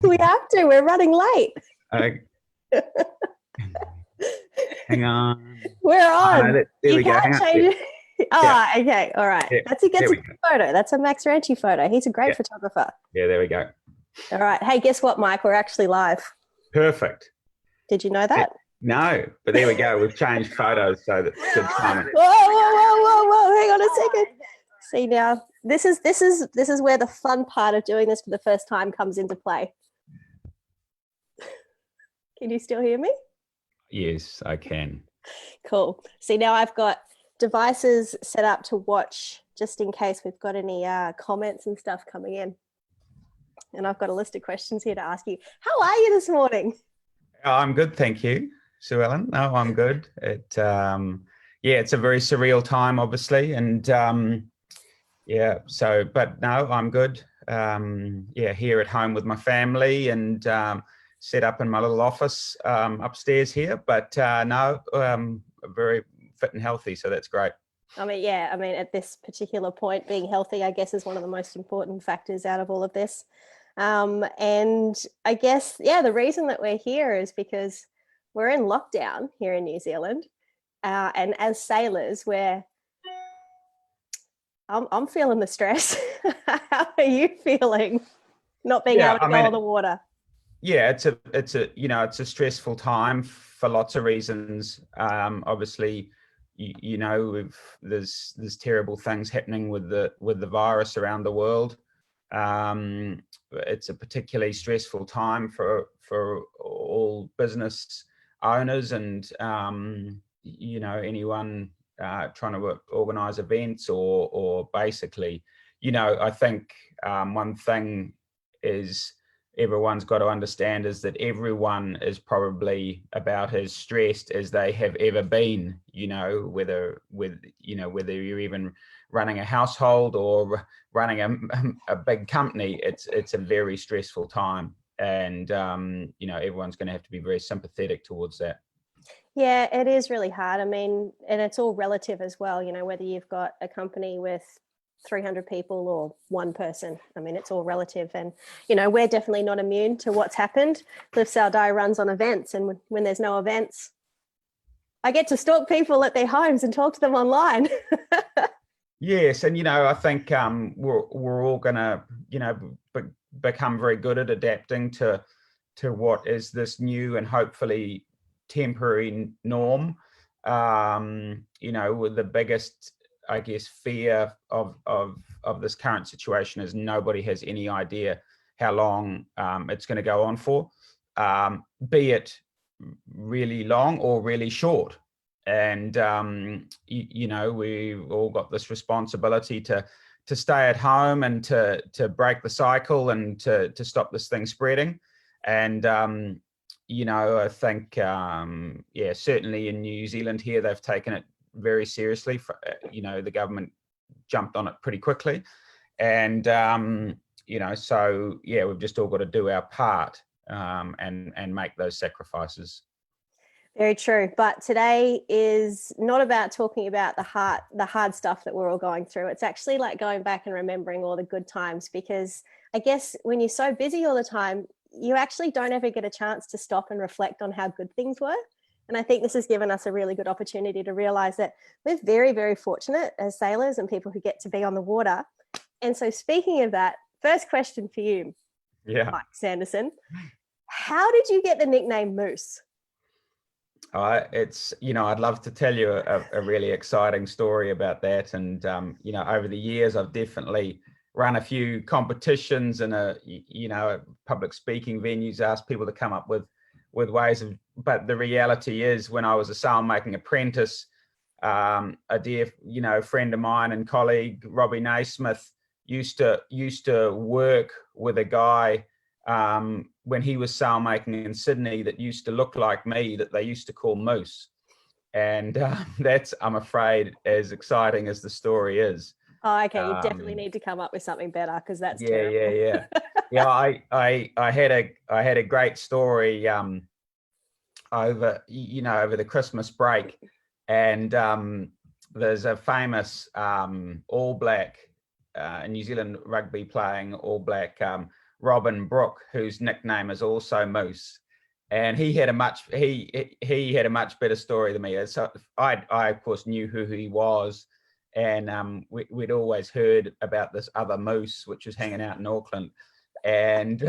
We have to. We're running late. Hang on. We're on. There You we go. can't Hang on. change it. Yeah. Oh, okay. All right. Yeah. That's a There we good go. photo. That's a Max Ranchi photo. He's a great Yeah. photographer. Yeah, there we go. All right. Hey, guess what, Mike? We're actually live. Perfect. Did you know that? No, but there we go. We've changed photos so that's good timing. Whoa. Hang on a second. See now, this is where the fun part of doing this for the first time comes into play. Can you still hear me? Yes, I can. Cool. See, now I've got devices set up to watch just in case we've got any comments and stuff coming in. And I've got a list of questions here to ask you. How are you this morning? I'm good, thank you, Suellen. No, I'm good. It's a very surreal time, obviously, and but no, I'm good. Here at home with my family and set up in my little office upstairs here. But very fit and healthy, so that's great. I mean, at this particular point, being healthy, I guess, is one of the most important factors out of all of this. And I guess, the reason that we're here is because we're in lockdown here in New Zealand. And as sailors, I'm feeling the stress. How are you feeling not being able to go on the water? Yeah, it's a stressful time for lots of reasons. Obviously, there's terrible things happening with the virus around the world. It's a particularly stressful time for all business owners and anyone trying to organize events or basically, I think one thing is everyone's got to understand is that everyone is probably about as stressed as they have ever been, whether you're even running a household or running a big company. It's a very stressful time, and everyone's going to have to be very sympathetic towards that. Yeah, it is really hard. I mean, and it's all relative as well, whether you've got a company with 300 people or one person. I mean, it's all relative. And, we're definitely not immune to what's happened. Live Sail Die runs on events. And when there's no events, I get to stalk people at their homes and talk to them online. Yes. And, I think we're all going to, become very good at adapting to what is this new and hopefully temporary norm. With the biggest, I guess, fear of this current situation is nobody has any idea how long it's going to go on for, be it really long or really short. And we've all got this responsibility to stay at home and to break the cycle and to stop this thing spreading. And I think certainly in New Zealand here they've taken it very seriously. The government jumped on it pretty quickly, and we've just all got to do our part and make those sacrifices. Very true. But today is not about talking about the hard stuff that we're all going through. It's actually like going back and remembering all the good times, because I guess when you're so busy all the time, you actually don't ever get a chance to stop and reflect on how good things were. And I think this has given us a really good opportunity to realize that we're very, very fortunate as sailors and people who get to be on the water. And so speaking of that, first question for you, Mike Sanderson, how did you get the nickname Moose? I'd love to tell you a really exciting story about that. And, over the years, I've definitely run a few competitions and public speaking venues, asked people to come up with ways of, but the reality is when I was a sailmaking apprentice, a dear, friend of mine and colleague, Robbie Naismith, used to work with a guy when he was sailmaking in Sydney that used to look like me, that they used to call Moose. And that's, I'm afraid, as exciting as the story is. Oh, okay. You definitely need to come up with something better, because that's terrible. Yeah. I had a great story over the Christmas break, and there's a famous All Black New Zealand rugby playing All Black Robin Brooke, whose nickname is also Moose. And he had a much better story than me. So I of course knew who he was, and we'd always heard about this other moose which was hanging out in Auckland, and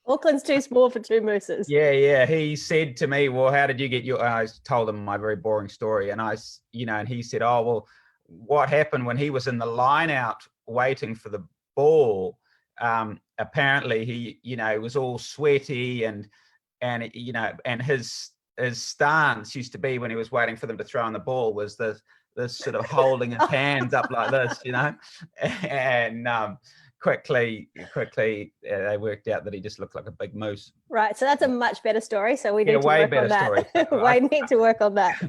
Auckland's too small for two mooses. Yeah. He said to me, "Well, how did you get your?" I told him my very boring story, and and he said, "Oh, well, what happened when he was in the line out waiting for the ball? Apparently, he was all sweaty and his stance used to be when he was waiting for them to throw in the ball was this sort of holding his hands up like this, and quickly they worked out that he just looked like a big moose. Right, so that's a much better story. So we need to way work better on that. story. We need to work on that.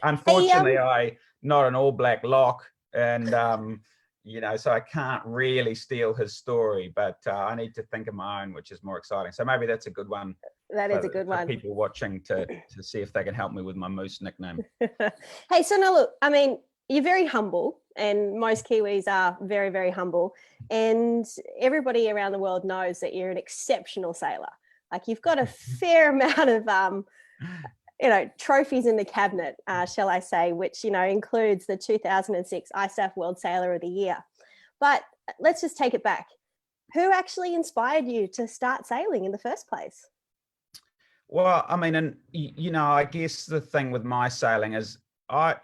Unfortunately, I not an all black lock, and so I can't really steal his story, but I need to think of my own, which is more exciting. So maybe that's a good one. That is a good one. People watching to see if they can help me with my moose nickname. Hey, so now look, I mean, you're very humble, and most Kiwis are very, very humble. And everybody around the world knows that you're an exceptional sailor. Like, you've got a fair amount of trophies in the cabinet, shall I say, which, includes the 2006 ISAF World Sailor of the Year. But let's just take it back. Who actually inspired you to start sailing in the first place? Well, I mean, and I guess the thing with my sailing is I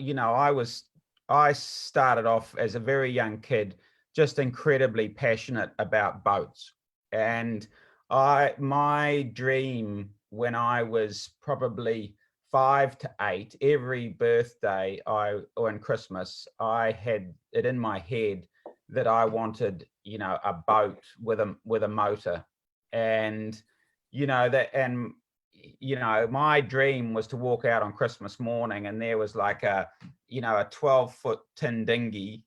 started off as a very young kid, just incredibly passionate about boats. And my dream when I was probably 5 to 8, every birthday and Christmas, I had it in my head that I wanted, a boat with a motor. And, my dream was to walk out on Christmas morning and there was like a 12-foot tin dinghy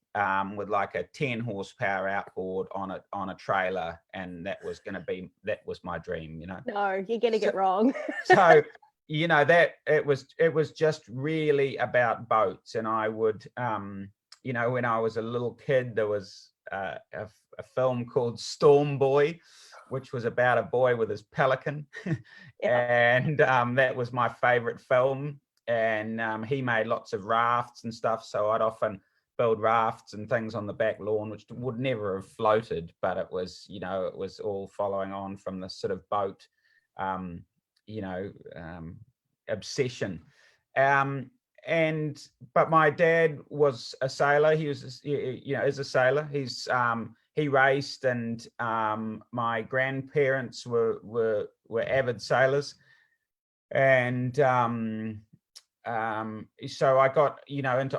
with like a 10 horsepower outboard on a trailer, and that was my dream. No, you're getting it wrong. So that it was just really about boats. And I would when I was a little kid, there was a film called Storm Boy, which was about a boy with his pelican. And that was my favorite film. And he made lots of rafts and stuff, so I'd often build rafts and things on the back lawn, which would never have floated, but it was it was all following on from this sort of boat obsession. But my dad was a sailor. He was is a sailor. He raced, and my grandparents were avid sailors, and so I got into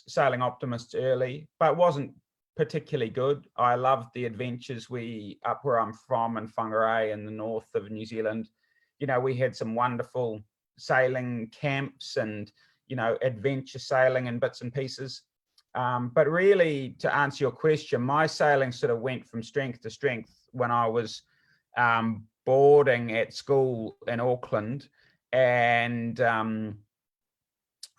sailing optimists early, but wasn't particularly good. I loved the adventures. Up where I'm from in Whangarei in the north of New Zealand, we had some wonderful sailing camps and adventure sailing and bits and pieces. But really, to answer your question, my sailing sort of went from strength to strength when I was boarding at school in Auckland, and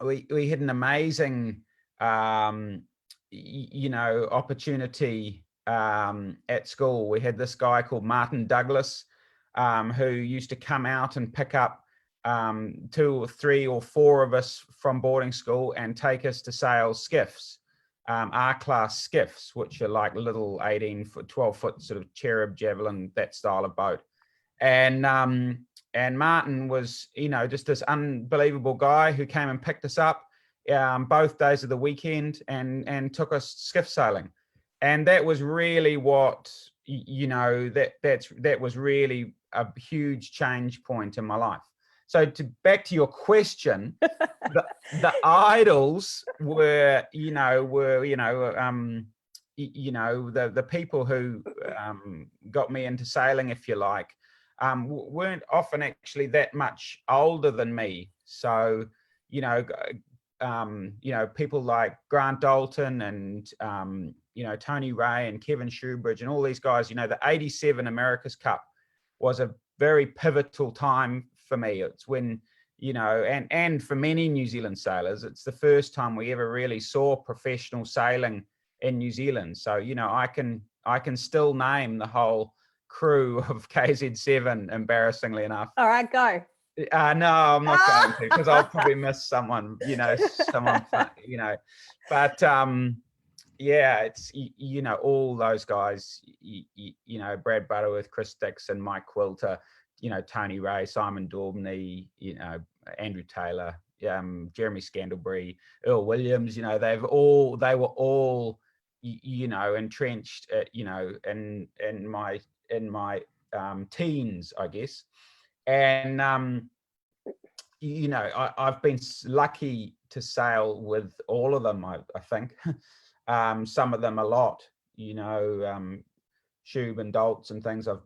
we had an amazing opportunity at school. We had this guy called Martin Douglas, who used to come out and pick up 2 or 3 or 4 of us from boarding school and take us to sail skiffs, R-class skiffs, which are like little 18-foot, 12-foot sort of Cherub, Javelin, that style of boat. And Martin was, just this unbelievable guy who came and picked us up both days of the weekend and took us skiff sailing. And that was really what, that was really a huge change point in my life. So back to your question, the idols were the people who got me into sailing, if you like, weren't often actually that much older than me. So, people like Grant Dalton and, Tony Ray and Kevin Shoebridge and all these guys, the 87 America's Cup was a very pivotal time for me. It's when, and for many New Zealand sailors, it's the first time we ever really saw professional sailing in New Zealand. So, I can still name the whole crew of KZ7, embarrassingly enough. All right, go. No, I'm not going to, because I'll probably miss someone, someone fun, but yeah, it's, all those guys, Brad Butterworth, Chris Dixon, Mike Quilter, Tony Ray, Simon Daubney, Andrew Taylor, Jeremy Scandalbury, Earl Williams, they were all, entrenched, in my teens, I guess. And, I've been lucky to sail with all of them, I think. Some of them a lot, Shub and Dolts and things I've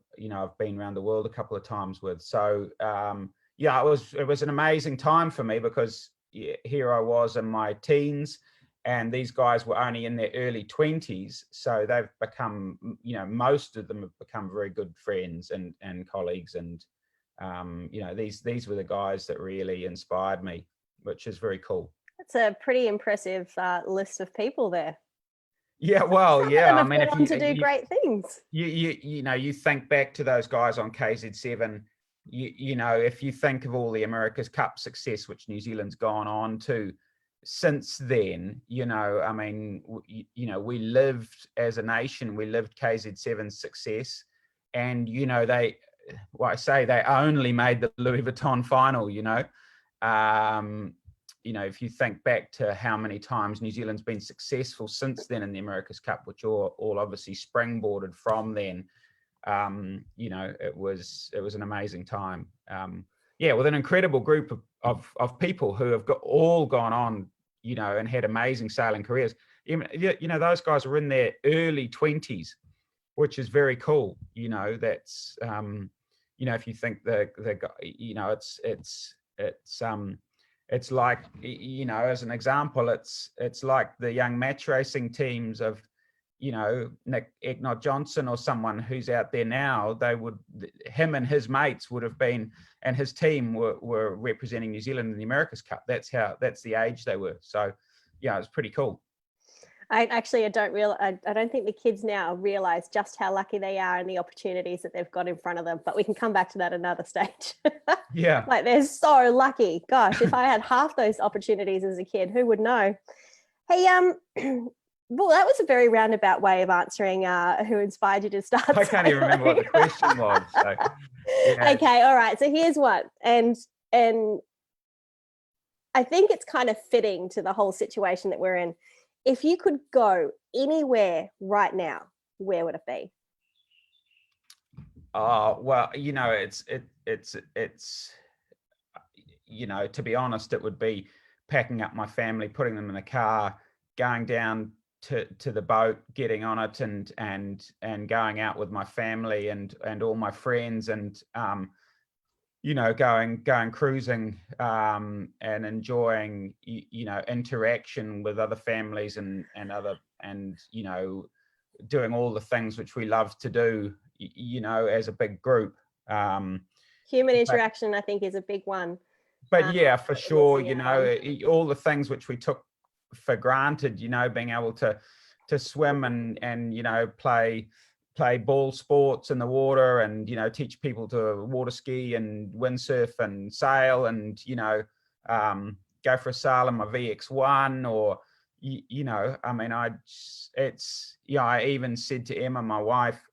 been around the world a couple of times with. So, it was an amazing time for me, because here I was in my teens, and these guys were only in their early 20s. So they've become, most of them have become very good friends and colleagues. And, these were the guys that really inspired me, which is very cool. It's a pretty impressive list of people there. Yeah, well, yeah. I mean, if you to do great things, you think back to those guys on KZ7. If you think of all the America's Cup success which New Zealand's gone on to since then, I mean, we lived as a nation, we lived KZ7's success, and they only made the Louis Vuitton final. If you think back to how many times New Zealand's been successful since then in the America's Cup, which all obviously springboarded from then, it was an amazing time. With an incredible group of people who have all gone on, and had amazing sailing careers. Those guys were in their early 20s, which is very cool. That's if you think it's like, as an example, it's like the young match racing teams of, Nick Egnott Johnson or someone who's out there now. Him and his mates would have been, and his team were representing New Zealand in the America's Cup. That's the age they were. So, it's pretty cool. I don't think the kids now realize just how lucky they are and the opportunities that they've got in front of them, but we can come back to that another stage. Yeah. Like, they're so lucky. Gosh, if I had half those opportunities as a kid, who would know? Hey, well, that was a very roundabout way of answering who inspired you to start. I can't even remember what the question was. So, yeah. Okay, all right. So here's what, and I think it's kind of fitting to the whole situation that we're in. If you could go anywhere right now, where would it be? Well, it's to be honest, it would be packing up my family, putting them in a car, going down to the boat, getting on it, and going out with my family and all my friends, and going cruising, and enjoying, interaction with other families and doing all the things which we love to do, as a big group. Human interaction, I think, is a big one. But yeah, for sure, all the things which we took for granted, being able to swim and play ball sports in the water, and teach people to water ski and windsurf and sail, and go for a sail in my VX1, or I mean, I even said to Emma, my wife,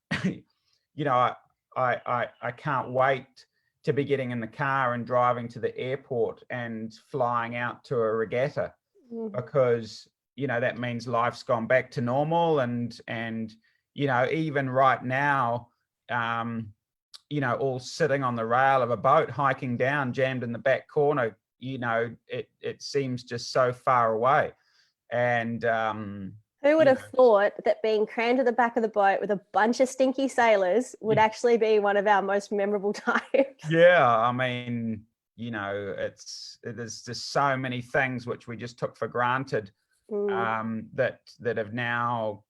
I can't wait to be getting in the car and driving to the airport and flying out to a regatta, because that means life's gone back to normal, and even right now, all sitting on the rail of a boat, hiking down, jammed in the back corner, it seems just so far away. And who would have thought that being crammed to the back of the boat with a bunch of stinky sailors would actually be one of our most memorable times? Yeah, I mean, there's just so many things which we just took for granted, that have now,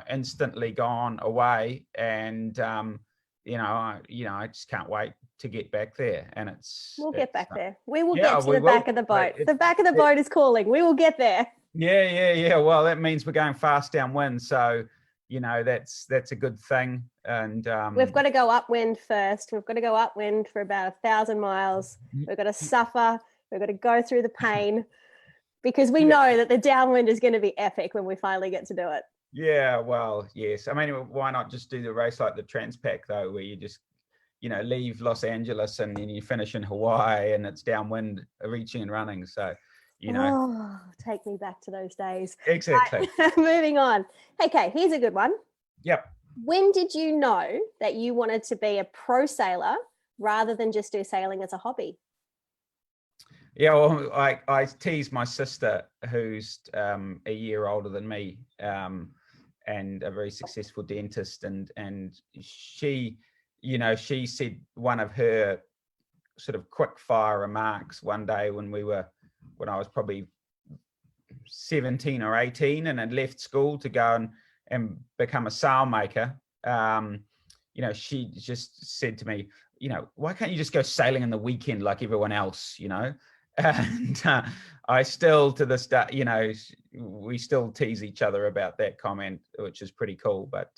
instantly gone away. And I just can't wait to get back there. And we'll get back there. We will get to the back of the boat. The back of the boat is calling. We will get there. Yeah. Well, that means we're going fast downwind. So, you know, that's a good thing. And we've got to go upwind first. We've got to go upwind for about 1,000 miles. We've got to suffer. We've got to go through the pain, because we know that the downwind is going to be epic when we finally get to do it. Yeah, well, yes. I mean, why not just do the race like the Transpac though, where you just, you know, leave Los Angeles and then you finish in Hawaii and it's downwind reaching and running. So, you know. Oh, take me back to those days. Exactly. Right, moving on. Okay, here's a good one. Yep. When did you know that you wanted to be a pro sailor rather than just do sailing as a hobby? Yeah, well, I tease my sister, who's a year older than me, and a very successful dentist, and she, you know, she said one of her sort of quick fire remarks one day when I was probably 17 or 18 and had left school to go and become a sailmaker. You know, she just said to me, you know, why can't you just go sailing in the weekend like everyone else, you know? And I still, to this day, you know, we still tease each other about that comment, which is pretty cool. But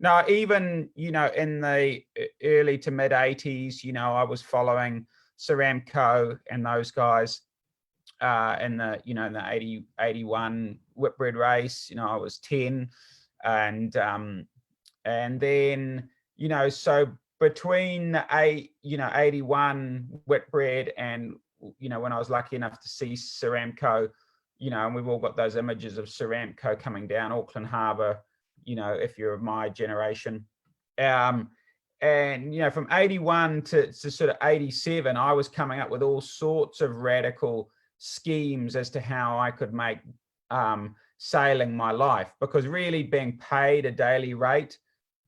no, even, you know, in the early to mid 80s, you know, I was following Saramco and those guys in the, you know, in the 81 Whitbread race. You know, I was 10, and then, you know, so between the 81 Whitbread and, you know, when I was lucky enough to see Saramco, you know, and we've all got those images of Saramco coming down Auckland Harbour, you know, if you're of my generation. And, you know, from 81 to sort of 87, I was coming up with all sorts of radical schemes as to how I could make sailing my life, because really being paid a daily rate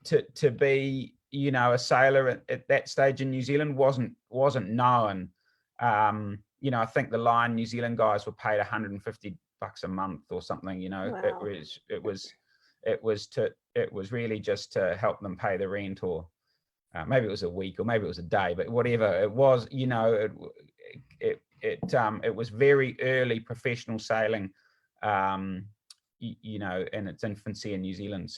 to be, you know, a sailor at that stage in New Zealand wasn't known. You know, I think the Lion New Zealand guys were paid $150 a month or something. You know, Wow. it was really just to help them pay the rent, or maybe it was a week, or maybe it was a day, but whatever it was, you know, it was very early professional sailing, you know, in its infancy in New Zealand.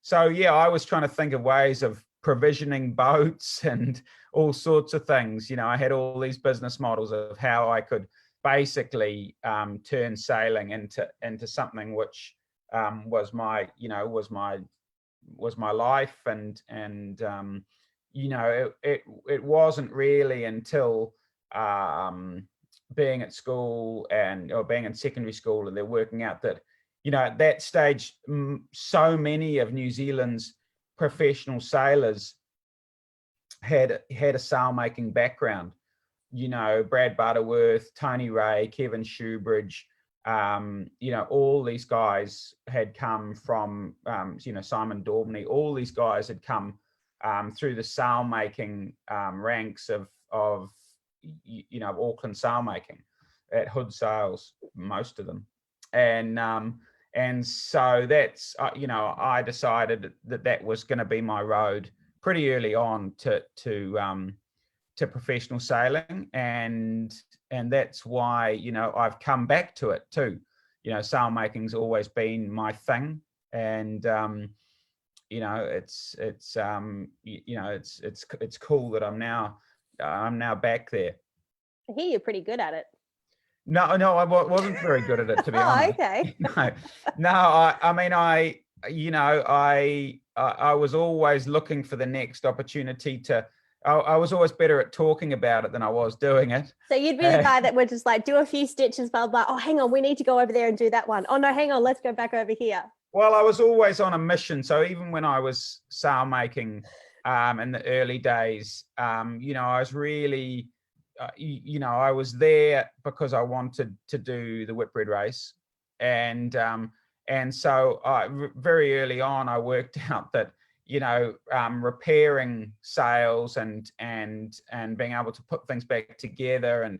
So yeah, I was trying to think of ways of provisioning boats and all sorts of things. You know, I had all these business models of how I could basically turn sailing into something which was my, you know, was my life. And you know, it wasn't really until being at school or being in secondary school, and they're working out that, you know, at that stage, so many of New Zealand's professional sailers had a sailmaking background. You know, Brad Butterworth, Tony Ray, Kevin Shoebridge, you know, all these guys had come from, you know, Simon Daubney, all these guys had come through the sailmaking ranks of, you know, Auckland sailmaking at Hood Sails, most of them. And so that's, you know, I decided that was going to be my road pretty early on to professional sailing, and that's why, you know, I've come back to it too. You know, sailmaking's always been my thing, and you know, it's you know, it's cool that I'm now back there. I hear you're pretty good at it. No, I wasn't very good at it, to be Oh, honest. okay. No, I mean, you know, I was always looking for the next opportunity to. I was always better at talking about it than I was doing it. So you'd be the guy that would just like do a few stitches, blah, blah. Oh, hang on, we need to go over there and do that one. Oh, no, hang on, let's go back over here. Well, I was always on a mission. So even when I was sailmaking in the early days, you know, I was really, you know, I was there because I wanted to do the Whitbread race. And so very early on, I worked out that, you know, repairing sails and being able to put things back together, and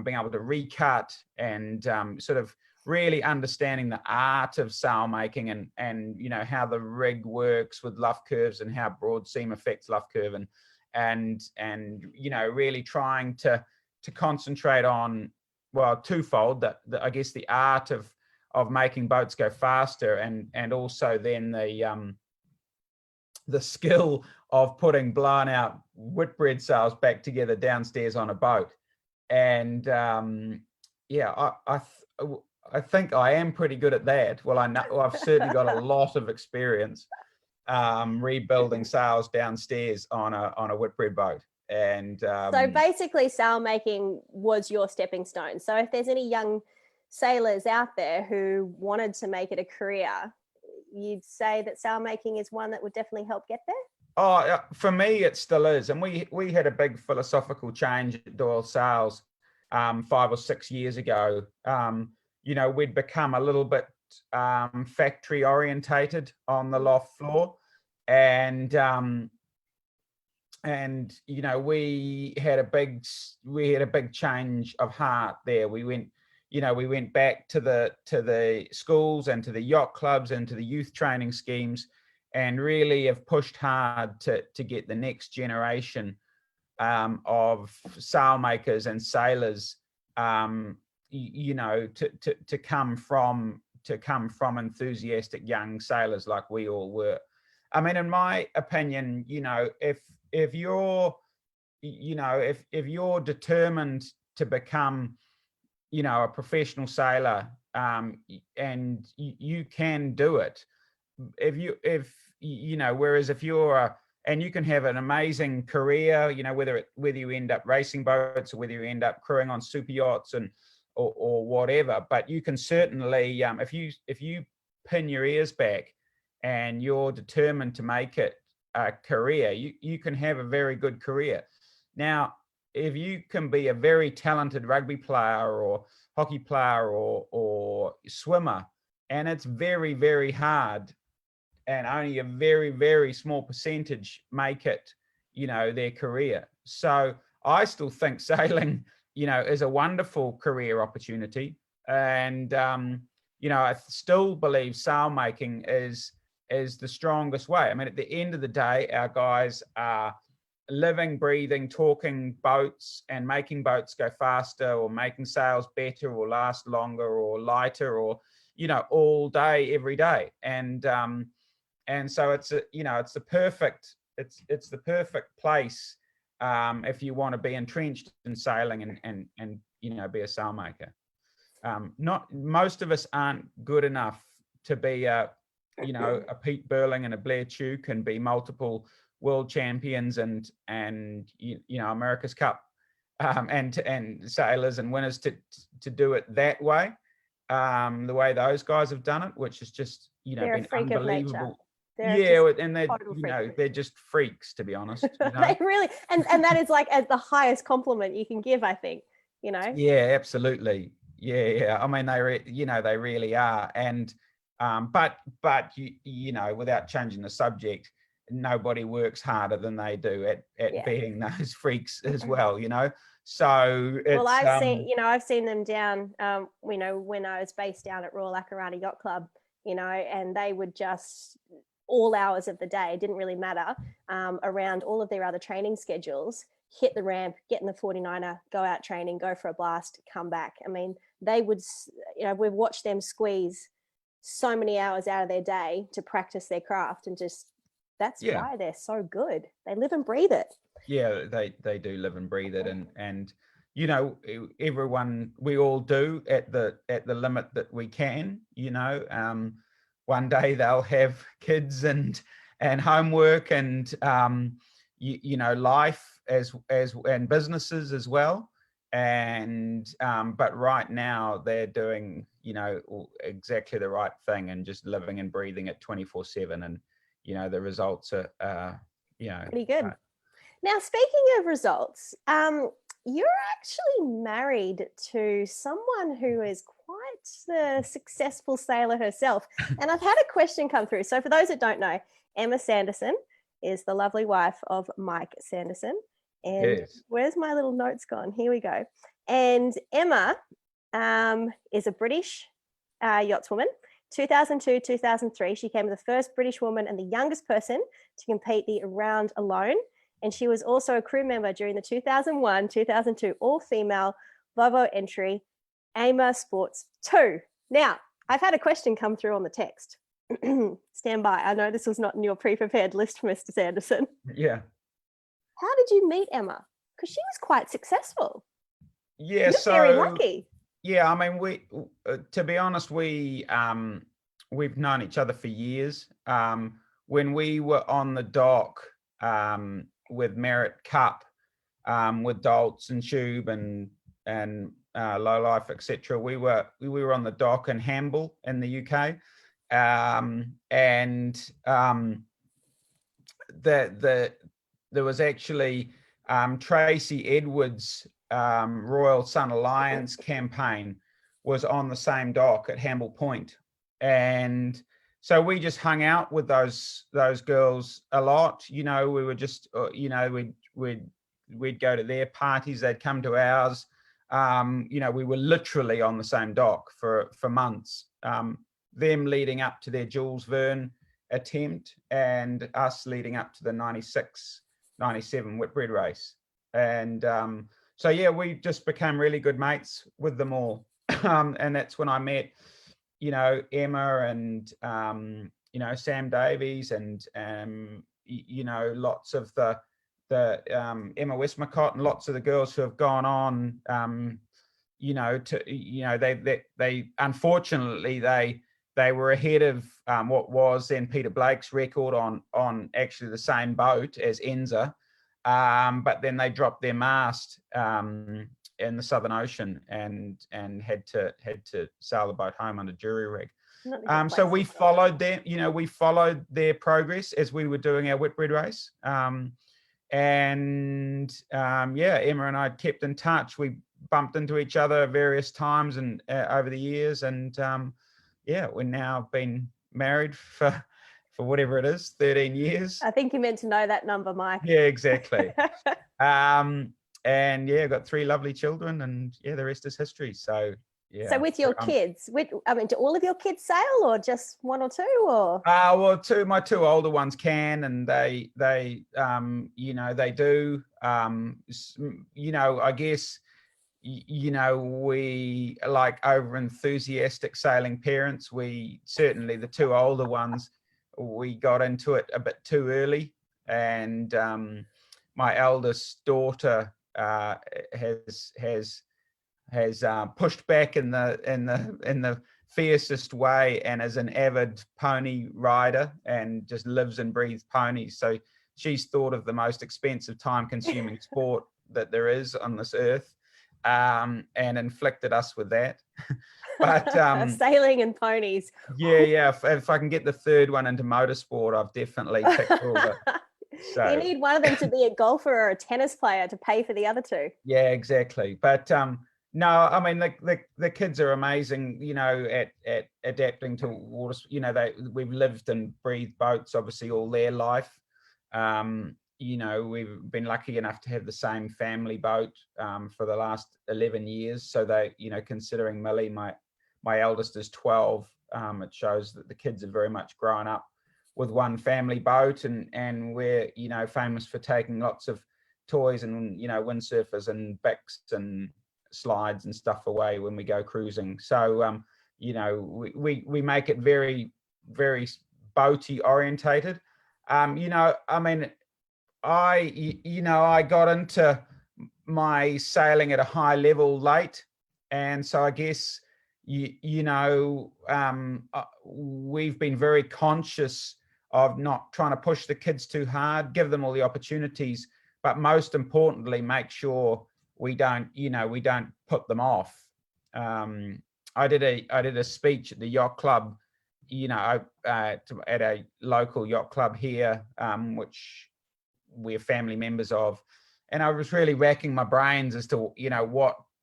being able to recut, and sort of really understanding the art of sailmaking, and you know, how the rig works with luff curves and how broad seam affects luff curve, and you know, really trying to concentrate on, well, twofold, that I guess the art of making boats go faster, and also then the skill of putting blown out Whitbread sails back together downstairs on a boat. And yeah, I think I am pretty good at that. Well, I know I've certainly got a lot of experience rebuilding sails downstairs on a Whitbread boat. And so basically, sail making was your stepping stone. So if there's any young sailors out there who wanted to make it a career, you'd say that sail making is one that would definitely help get there? Oh, for me, it still is. And we had a big philosophical change at Doyle Sails 5 or 6 years ago. You know, we'd become a little bit factory orientated on the loft floor. And you know, we had a big change of heart there. We went back to the schools and to the yacht clubs and to the youth training schemes, and really have pushed hard to get the next generation of sailmakers and sailors, you know, to come from enthusiastic young sailors like we all were. I mean, in my opinion, you know, if you're determined to become, you know, a professional sailor, and you can do it. If you know, whereas if you're and you can have an amazing career, you know, whether you end up racing boats or whether you end up crewing on super yachts or whatever, but you can certainly, if you pin your ears back and you're determined to make it a career, you can have a very good career. Now, if you can be a very talented rugby player or hockey player or swimmer, and it's very, very hard, and only a very, very small percentage make it, you know, their career. So I still think sailing, you know, is a wonderful career opportunity. And, you know, I still believe sail making is the strongest way. I mean, at the end of the day, our guys are living, breathing, talking boats and making boats go faster, or making sails better or last longer or lighter, or, you know, all day, every day. And so it's the perfect place if you want to be entrenched in sailing and you know, be a sailmaker. Not most of us aren't good enough to be a Pete Burling and a Blair Chew can be multiple world champions and you know, America's Cup and sailors and winners to do it that way, the way those guys have done it, which is just, you know, been unbelievable. And they're just freaks, to be honest. You know? They really, and that is like as the highest compliment you can give, I think, you know. Yeah, absolutely. Yeah. I mean, they really are. And but you know, without changing the subject, nobody works harder than they do at being those freaks as well, you know. So it's, well, I've seen them down, you know, when I was based down at Royal Akurana Yacht Club, you know, and they would just all hours of the day, it didn't really matter, around all of their other training schedules, hit the ramp, get in the 49er, go out training, go for a blast, come back. I mean, they would, you know, we've watched them squeeze so many hours out of their day to practice their craft, and just that's why they're so good. They live and breathe it. Yeah, they do live and breathe it, and you know, everyone, we all do at the limit that we can, you know. One day they'll have kids and homework and you know, life as and businesses as well, and but right now they're doing, you know, exactly the right thing and just living and breathing it 24/7, and you know, the results are you know, pretty good. Now, speaking of results, you're actually married to someone who is quite the successful sailor herself. And I've had a question come through. So for those that don't know, Emma Sanderson is the lovely wife of Mike Sanderson. And where's my little notes gone? Here we go. And Emma is a British yachtswoman. 2002, 2003, she became the first British woman and the youngest person to complete the round alone. And she was also a crew member during the 2001-2002 all-female Volvo entry AIMA Sports 2. Now, I've had a question come through on the text. Stand by. I know this was not in your pre-prepared list, Mr. Sanderson. Yeah. How did you meet Emma? Because she was quite successful. Yeah. You're very lucky. Yeah, I mean, to be honest, we've known each other for years. When we were on the dock with Merritt Cup, with Dolts and Tube and Low Life, etc., we were on the dock in Hamble in the UK, and there was actually Tracy Edwards' Royal Sun Alliance campaign was on the same dock at Hamble Point, and so we just hung out with those girls a lot. We were just we'd go to their parties, they'd come to ours. We were literally on the same dock for months. Them leading up to their Jules Verne attempt, and us leading up to the 96, 97 Whitbread race. And so yeah, we just became really good mates with them all. And that's when I met, Emma and Sam Davies and lots of the Emma Westmacott and lots of the girls who have gone on, they unfortunately they were ahead of what was then Peter Blake's record on actually the same boat as Enza, but then they dropped their mast in the Southern Ocean and had to sail the boat home under jury rig. So we followed them, we followed their progress as we were doing our Whitbread race. Emma and I kept in touch. We bumped into each other various times and over the years, and we're now been married for whatever it is, 13 years. I think you meant to know that number, Mike. Yeah, exactly. And got 3 lovely children, and the rest is history. So yeah. So with your kids, do all of your kids sail, or just 1 or 2, or? Well, my 2 older ones can, and they do. I guess, we like over enthusiastic sailing parents. We certainly, the 2 older ones, we got into it a bit too early, and my eldest daughter has pushed back in the fiercest way, and is an avid pony rider and just lives and breathes ponies. So she's thought of the most expensive, time-consuming sport that there is on this earth, and inflicted us with that. But sailing and ponies. Yeah. If I can get the 3rd one into motorsport, I've definitely ticked all the. So, you need one of them to be a golfer or a tennis player to pay for the other 2. Yeah, exactly. But no, I mean the kids are amazing. At adapting to water. We've lived and breathed boats obviously all their life. We've been lucky enough to have the same family boat for the last 11 years. So they, considering Millie, my eldest is 12, it shows that the kids are very much grown up with one family boat, and we're, famous for taking lots of toys and, windsurfers and bicks and slides and stuff away when we go cruising. So, we make it very, very boaty orientated. I mean, I got into my sailing at a high level late, and so I guess we've been very conscious of not trying to push the kids too hard, give them all the opportunities, but most importantly, make sure we don't put them off. I did a speech at the yacht club, at a local yacht club here, which we're family members of, and I was really racking my brains as to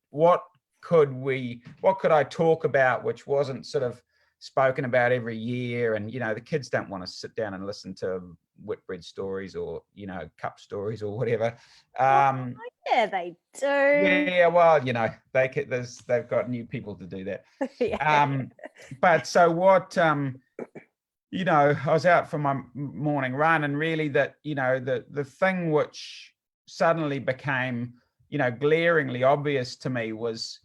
what could I talk about which wasn't sort of spoken about every year. And the kids don't want to sit down and listen to Whitbread stories or cup stories or whatever. Yeah, they do. Yeah, well, they've got new people to do that. Yeah. But so what? I was out for my morning run, and really that the thing which suddenly became glaringly obvious to me was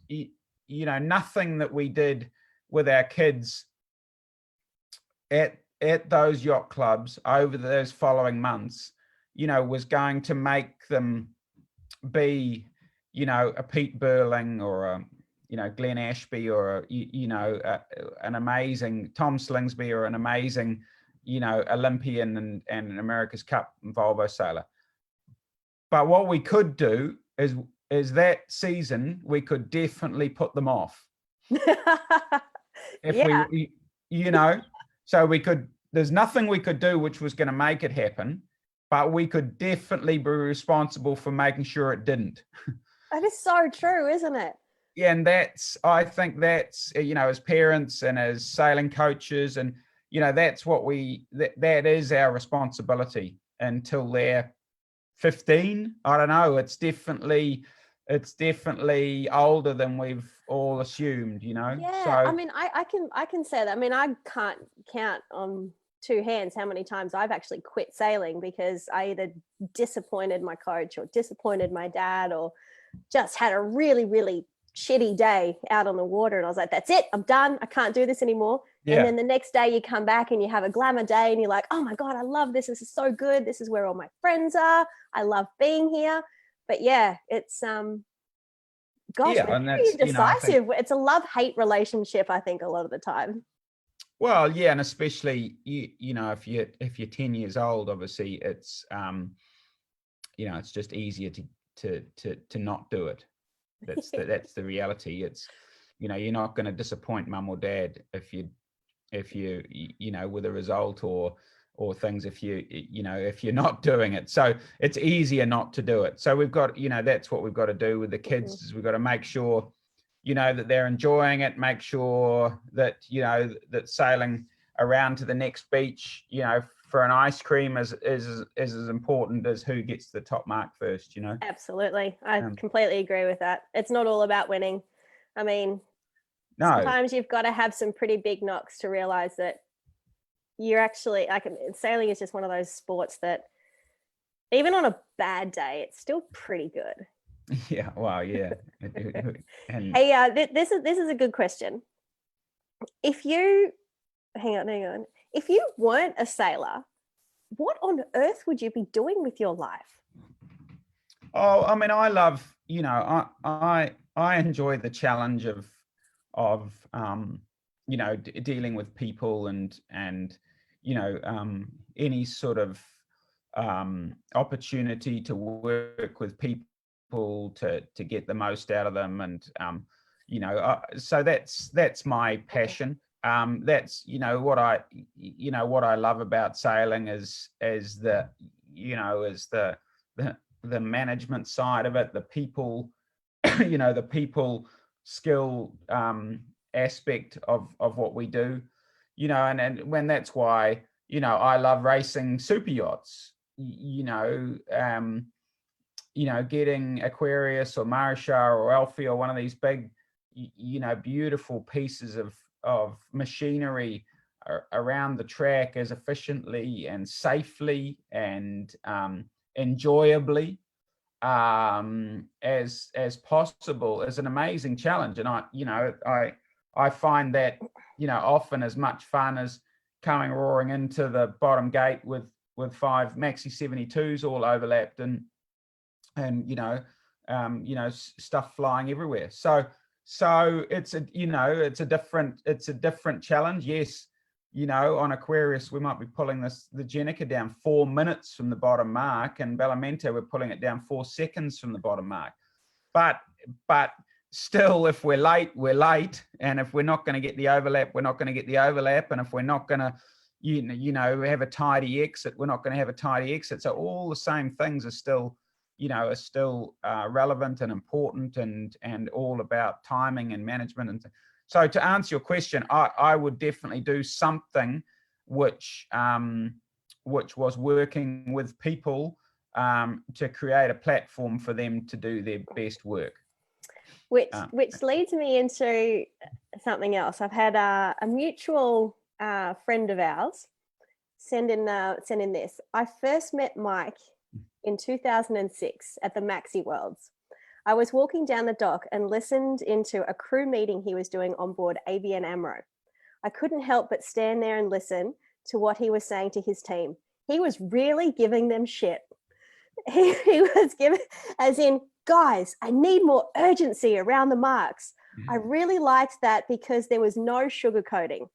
nothing that we did with our kids at those yacht clubs over those following months, was going to make them be, a Pete Burling or a, Glenn Ashby or an amazing Tom Slingsby or an amazing, Olympian and an America's Cup Volvo sailor. But what we could do is that season we could definitely put them off. If we, so we could. There's nothing we could do which was going to make it happen, but we could definitely be responsible for making sure it didn't. That is so true, isn't it? Yeah, and I think that's, as parents and as sailing coaches, and that's what that is our responsibility until they're 15. I don't know. It's definitely older than we've all assumed, Yeah, So I mean, I can say that. I mean, I can't count on two hands how many times I've actually quit sailing because I either disappointed my coach or disappointed my dad or just had a really, really shitty day out on the water. And I was like, that's it, I'm done. I can't do this anymore. Yeah. And then the next day you come back and you have a glamour day and you're like, oh my God, I love this. This is so good. This is where all my friends are. I love being here. But yeah, it's, gosh, yeah, and that's decisive. It's a love-hate relationship, I think, a lot of the time. Well, yeah, and especially if you're 10 years old, obviously it's it's just easier to not do it. That's the reality. It's you're not going to disappoint mum or dad if you with a result or things if you're not doing it. So it's easier not to do it. So we've got that's what we've got to do with the kids. Mm-hmm. Is we've got to make sure that they're enjoying it, make sure that that sailing around to the next beach for an ice cream is as important as who gets the top mark first. Absolutely, I completely agree with that. It's not all about winning. I mean, no. Sometimes you've got to have some pretty big knocks to realize that you're actually sailing is just one of those sports that even on a bad day it's still pretty good. Yeah, wow, yeah. And hey, this is a good question. If you hang on, if you weren't a sailor, what on earth would you be doing with your life? Oh, I mean, I love, I enjoy the challenge of dealing with people and any sort of opportunity to work with people to get the most out of them, and so that's my passion. That's what I love about sailing is the the management side of it, the people the people skill aspect of what we do, and when that's why I love racing super yachts, getting Aquarius or Marishar or Alfie or one of these big, beautiful pieces of machinery around the track as efficiently and safely and enjoyably as possible is an amazing challenge. And I find that often as much fun as coming roaring into the bottom gate with 5 Maxi 72s all overlapped and stuff flying everywhere. So it's a different challenge. Yes, on Aquarius we might be pulling the Jenica down 4 minutes from the bottom mark, and Bellamento we're pulling it down 4 seconds from the bottom mark. But still, if we're late, we're late, and if we're not going to get the overlap, we're not going to get the overlap, and if we're not going to have a tidy exit, we're not going to have a tidy exit. So all the same things are still relevant and important, and all about timing and management. And so to answer your question, I would definitely do something which was working with people to create a platform for them to do their best work. Which leads me into something else. I've had a mutual friend of ours send in this. I first met Mike in 2006 at the Maxi Worlds. I was walking down the dock and listened into a crew meeting he was doing on board ABN AMRO. I couldn't help but stand there and listen to what he was saying to his team. He was really giving them shit. He was giving, as in, guys, I need more urgency around the marks. I really liked that because there was no sugarcoating.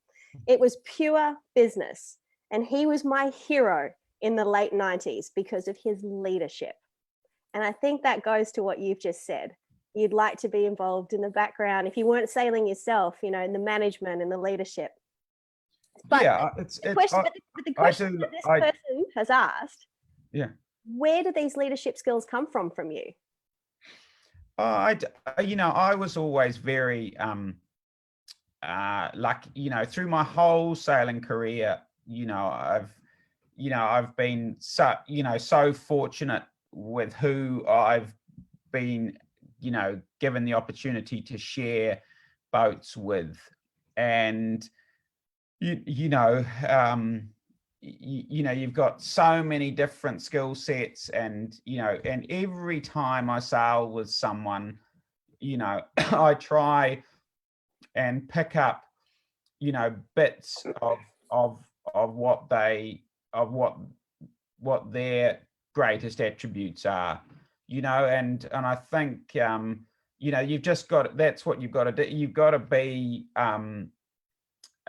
It was pure business. And he was my hero in the late 90s because of his leadership. And I think that goes to what you've just said. You'd like to be involved in the background if you weren't sailing yourself, you know, in the management and the leadership. But yeah, the question that this person has asked, yeah, where do these leadership skills come from you? I was always very lucky, through my whole sailing career. I've been so fortunate with who I've been, given the opportunity to share boats with. And you've got so many different skill sets, and every time I sail with someone, I try and pick up bits of what their greatest attributes are, and I think you've just got, that's what you've got to do. You've got to be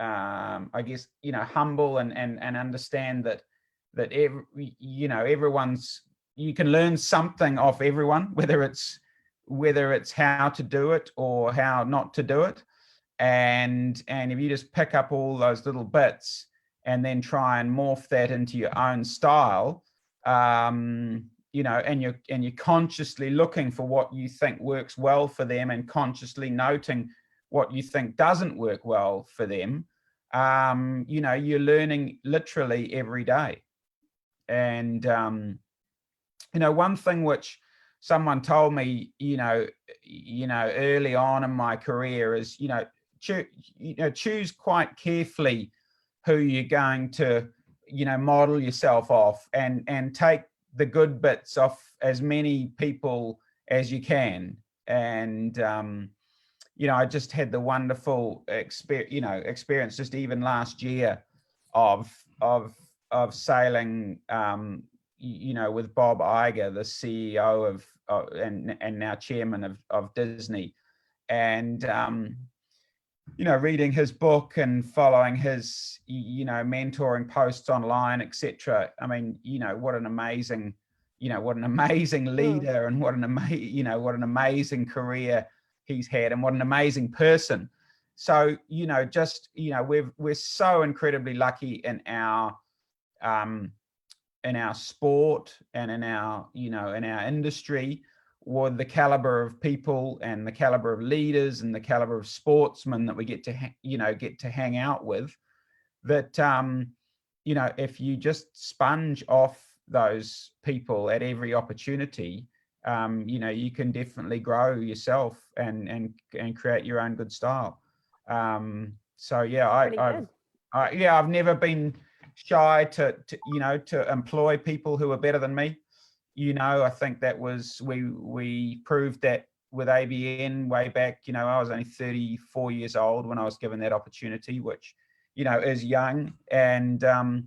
I guess humble and understand that everyone's, you can learn something off everyone, whether it's how to do it or how not to do it. And if you just pick up all those little bits and then try and morph that into your own style, and you're consciously looking for what you think works well for them and consciously noting what you think doesn't work well for them, you're learning literally every day. And one thing which someone told me early on in my career is choose quite carefully who you're going to model yourself off, and take the good bits off as many people as you can. And I just had the wonderful experience just even last year of sailing with Bob Iger, the CEO and now chairman of Disney, and reading his book and following his mentoring posts online, etc. I mean, what an amazing leader, and what an amazing career he's had, and what an amazing person. So we're so incredibly lucky in our sport and in our industry, with the caliber of people and the caliber of leaders and the caliber of sportsmen that we get to hang out with, that if you just sponge off those people at every opportunity, you can definitely grow yourself and create your own good style. So yeah, I've never been shy to employ people who are better than me. I think that was, we proved that with ABN way back. I was only 34 years old when I was given that opportunity, which is young. And I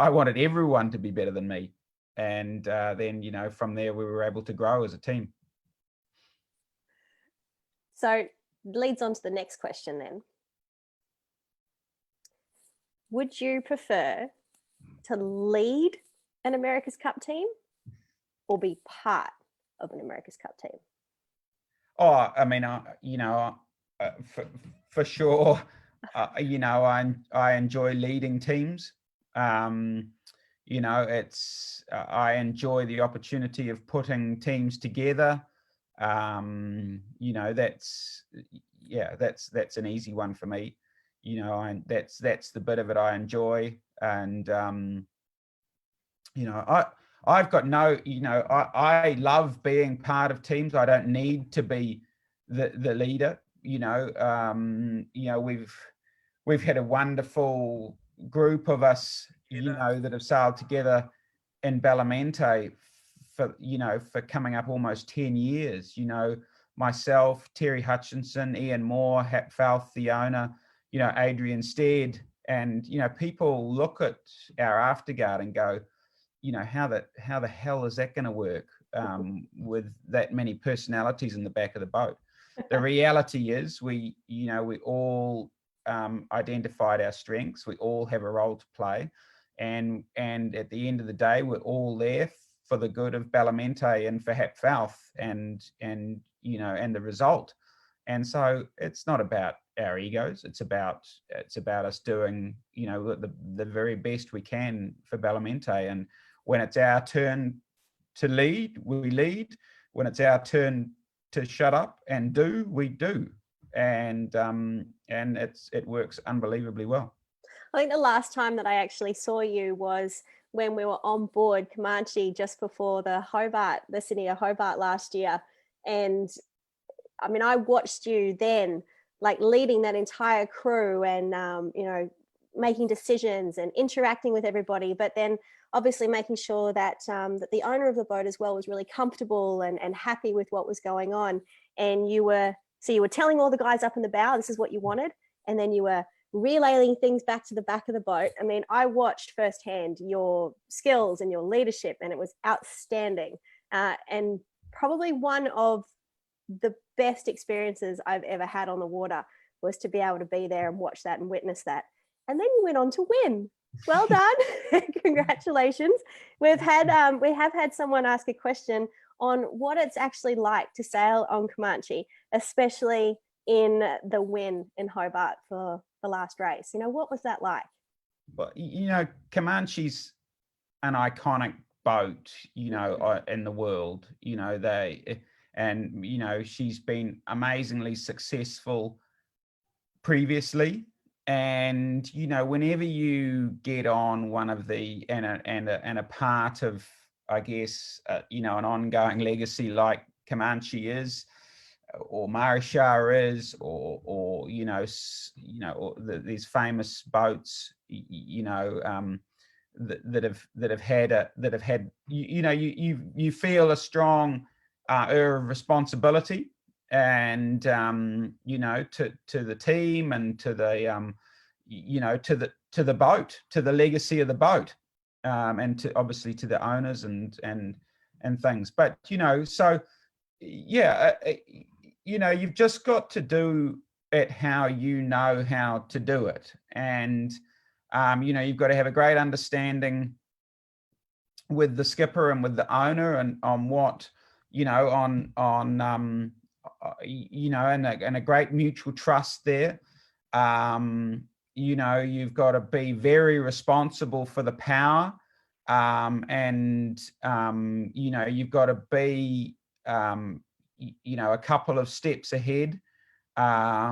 wanted everyone to be better than me. And then from there we were able to grow as a team. So leads on to the next question then. Would you prefer to lead an America's Cup team or be part of an America's Cup team? Oh, I mean, for sure, I enjoy leading teams. It's I enjoy the opportunity of putting teams together. That's an easy one for me. And that's the bit of it I enjoy. And I've got no, I love being part of teams. I don't need to be the leader. We've had a wonderful group of us, that have sailed together in Bellamente for coming up almost 10 years. Myself, Terry Hutchinson, Ian Moore, Hap Falth, the owner, Adrian Stead, and people look at our afterguard and go, how the hell is that going to work with that many personalities in the back of the boat? The reality is we all identified our strengths. We all have a role to play, and at the end of the day, we're all there for the good of Ballamente and for Hap Falth and the result. And so it's not about our egos. It's about us doing the very best we can for Ballamente. And when it's our turn to lead, we lead. When it's our turn to shut up and do, we do. And it works unbelievably well. I think the last time that I actually saw you was when we were on board Comanche just before the Sydney of Hobart last year. And I mean, I watched you then, like leading that entire crew and, making decisions and interacting with everybody, but then obviously making sure that that the owner of the boat as well was really comfortable and happy with what was going on. And you were telling all the guys up in the bow, this is what you wanted. And then you were relaying things back to the back of the boat. I mean, I watched firsthand your skills and your leadership, and it was outstanding. And probably one of the best experiences I've ever had on the water was to be able to be there and watch that and witness that. And then you went on to win. Well done. Congratulations. We have had someone ask a question on what it's actually like to sail on Comanche, especially in the win in Hobart for the last race. What was that like? Well, Comanche's an iconic boat, in the world. She's been amazingly successful previously. And whenever you get on one of the and a part of, I guess, an ongoing legacy like Comanche is, or Marishar is, or these famous boats, that have had you feel a strong air of responsibility, and to the team and to the to the boat, to the legacy of the boat, and to obviously to the owners and things. But so yeah, you've just got to do it how how to do it, and you've got to have a great understanding with the skipper and with the owner and on what and a great mutual trust there. You've got to be very responsible for the power, and you've got to be a couple of steps ahead. The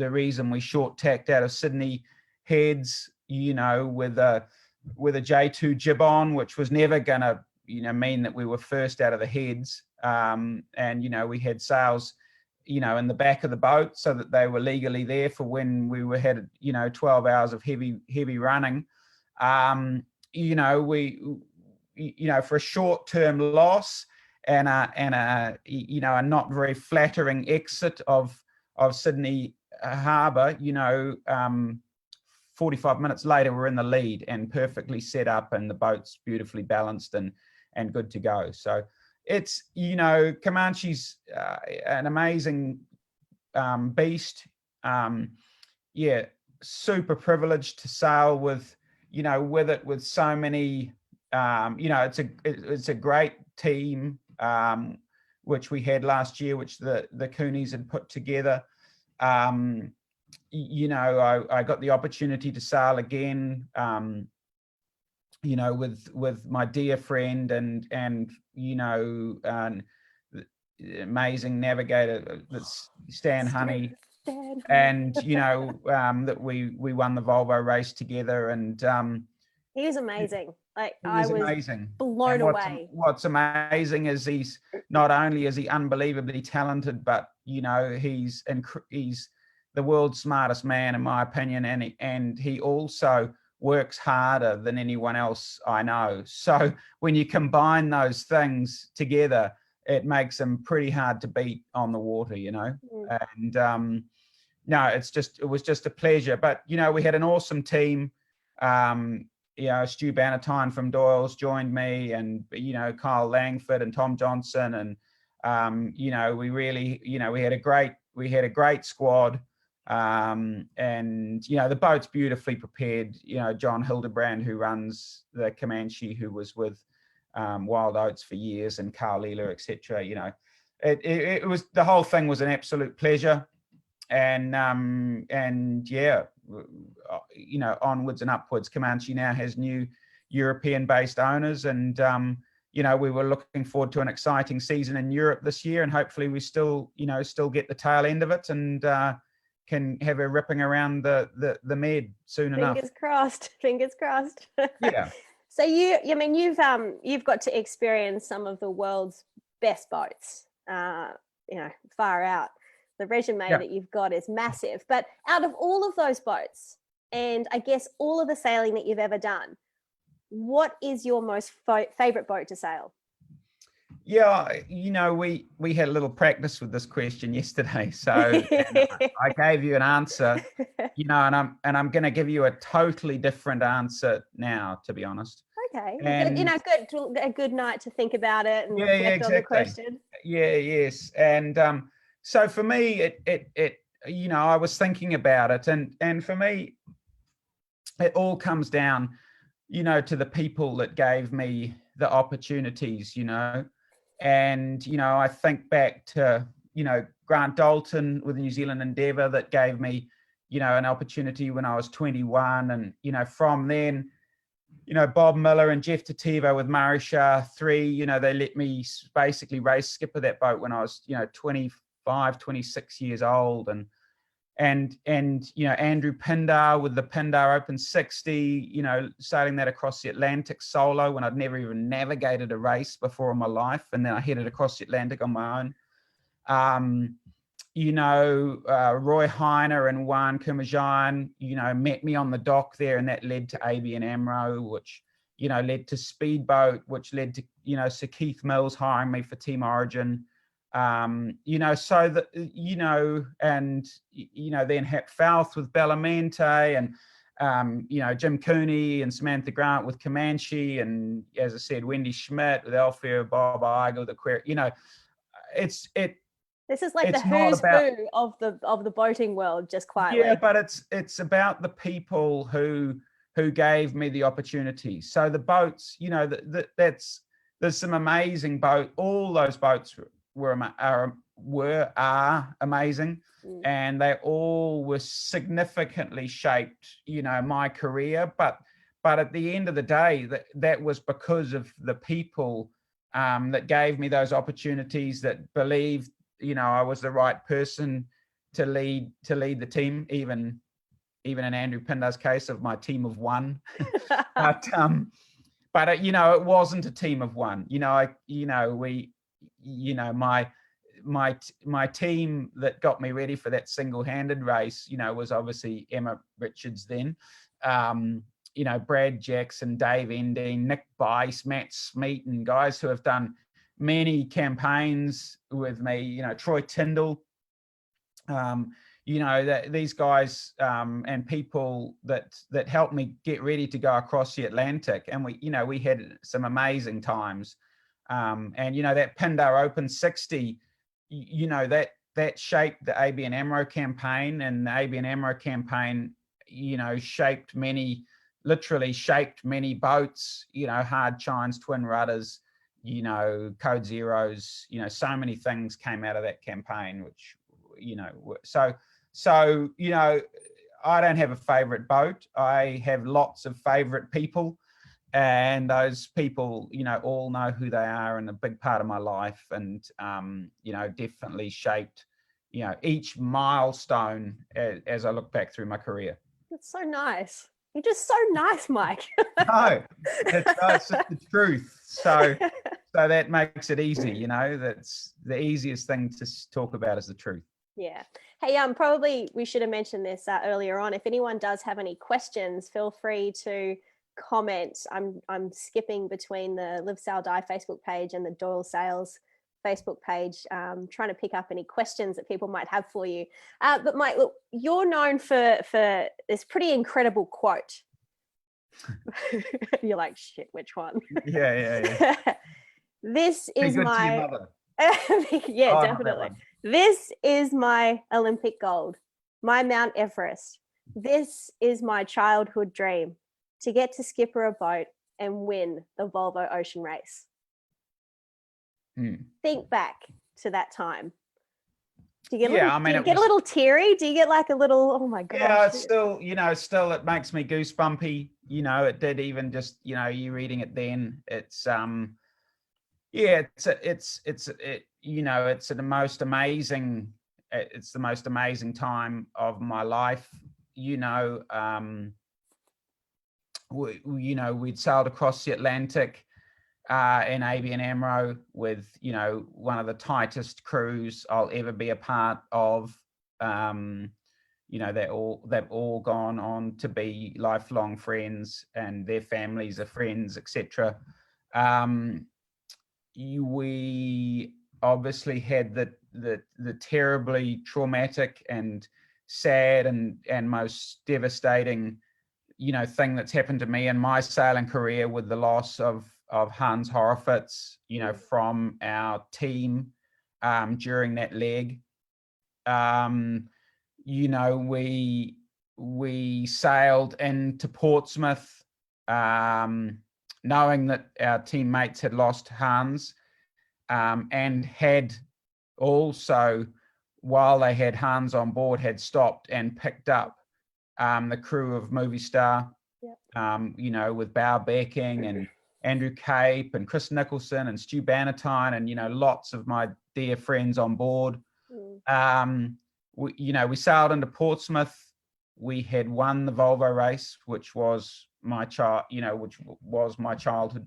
reason we short tacked out of Sydney Heads, with a J2 jib on, which was never going to mean that we were first out of the heads, and we had sails in the back of the boat so that they were legally there for when we had 12 hours of heavy running. For a short-term loss and a not very flattering exit of Sydney Harbour, 45 minutes later we're in the lead and perfectly set up, and the boat's beautifully balanced and good to go. So it's Comanche's an amazing beast. Super privileged to sail with with so many. It's a great team, which we had last year, which the Coonies had put together. I got the opportunity to sail again, with my dear friend and amazing navigator, that's Stan Honey. And that we won the Volvo race together, and he was amazing. I was amazing. Blown away. What's amazing is he's not only is he unbelievably talented, but he's the world's smartest man, in my opinion, and he also works harder than anyone else I know. So when you combine those things together, it makes them pretty hard to beat on the water, you know. And no, it was just a pleasure. But, you know, we had an awesome team. You know, Stu Bannatyne from Doyle's joined me, and, you know, Kyle Langford and Tom Johnson. And, you know, we really, you know, we had a great squad. And, you know, the boat's beautifully prepared. You know, John Hildebrand, who runs the Comanche, who was with Wild Oats for years, and Carl Leela, etc. You know, it was, the whole thing was an absolute pleasure. And yeah, you know, onwards and upwards. Comanche now has new European-based owners, and you know, we were looking forward to an exciting season in Europe this year, and hopefully we still get the tail end of it, and can have a ripping around the Med soon enough. Fingers crossed. Fingers crossed. Yeah. So you've got to experience some of the world's best boats. You know, far out. The resume that you've got is massive. But out of all of those boats, and I guess all of the sailing that you've ever done, what is your most favorite boat to sail? Yeah, you know, we had a little practice with this question yesterday, so I gave you an answer, you know, and I'm going to give you a totally different answer now, to be honest. Okay, and, you know, a good night to think about it and reflect on the question. Yeah, yes, and so for me, it you know, I was thinking about it, and for me, it all comes down, you know, to the people that gave me the opportunities, you know. And, you know, I think back to, you know, Grant Dalton with the New Zealand Endeavour, that gave me, you know, an opportunity when I was 21. And, you know, from then, you know, Bob Miller and Jeff Tativo with Marisha 3, you know, they let me basically race skipper that boat when I was, you know, 25, 26 years old. And you know, Andrew Pindar with the Pindar Open 60, you know, sailing that across the Atlantic solo when I'd never even navigated a race before in my life, and then I headed across the Atlantic on my own. You know, Roy Heiner and Juan Kumajan, you know, met me on the dock there, and that led to ABN AMRO, which, you know, led to Speedboat, which led to, you know, Sir Keith Mills hiring me for Team Origin. You know, so that, you know, and, you know, then Fouth with Bellamente, and, you know, Jim Cooney and Samantha Grant with Comanche, and, as I said, Wendy Schmidt with Alfia, Bob Iger with Aquarius. You know, this is like the who's who of the boating world, just quietly. Yeah, but it's about the people who gave me the opportunity. So the boats, you know, there's some amazing all those boats are amazing, and they all were significantly shaped, you know, my career. But at the end of the day, that was because of the people that gave me those opportunities, that believed, you know, I was the right person to lead the team, even in Andrew Pindar's case of my team of one. But you know, it wasn't a team of one. You know, my team that got me ready for that single-handed race, you know, was obviously Emma Richards then, you know, Brad Jackson, Dave Ending, Nick Bice, Matt Smeaton, guys who have done many campaigns with me, you know, Troy Tyndall, you know, these guys and people that helped me get ready to go across the Atlantic. And we had some amazing times. And, you know, that Pindar Open 60, you know, that shaped the ABN AMRO campaign, and the ABN AMRO campaign, you know, literally shaped many boats, you know, hard chines, twin rudders, you know, code zeros, you know, so many things came out of that campaign, which, you know, so, you know, I don't have a favorite boat. I have lots of favorite people, and those people, you know, all know who they are, and a big part of my life, and, you know, definitely shaped, you know, each milestone as I look back through my career. That's so nice. You're just so nice, Mike. No, it's just the truth. So that makes it easy, you know. That's the easiest thing to talk about, is the truth. Yeah. Hey, probably we should have mentioned this earlier on. If anyone does have any questions, feel free to comment. I'm skipping between the Live Sail Die Facebook page and the Doyle Sails Facebook page, trying to pick up any questions that people might have for you. But Mike, look, you're known for this pretty incredible quote. You're like, shit, which one? Yeah. This Be is good to your my mother. yeah, Oh, not that definitely. one. This is my Olympic gold, my Mount Everest. This is my childhood dream, to get to skipper a boat and win the Volvo Ocean Race. Think back to that time. Do you get do you get a little teary? Do you get like a little, oh my gosh? Yeah, it's still, it makes me goosebumpy. It did, even just, you reading it then. It's it's the most amazing, it's the most amazing time of my life. We'd sailed across the Atlantic in ABN AMRO with, one of the tightest crews I'll ever be a part of. They've all gone on to be lifelong friends, and their families are friends, etc. We obviously had the terribly traumatic and sad and most devastating, thing that's happened to me in my sailing career, with the loss of Hans Horowitz, from our team during that leg. We sailed into Portsmouth, knowing that our teammates had lost Hans, and had also, while they had Hans on board, had stopped and picked up the crew of Movie Star, with Bow Becking and Andrew Cape and Chris Nicholson and Stu Bannatyne, and lots of my dear friends on board. We sailed into Portsmouth. We had won the Volvo race, which was my childhood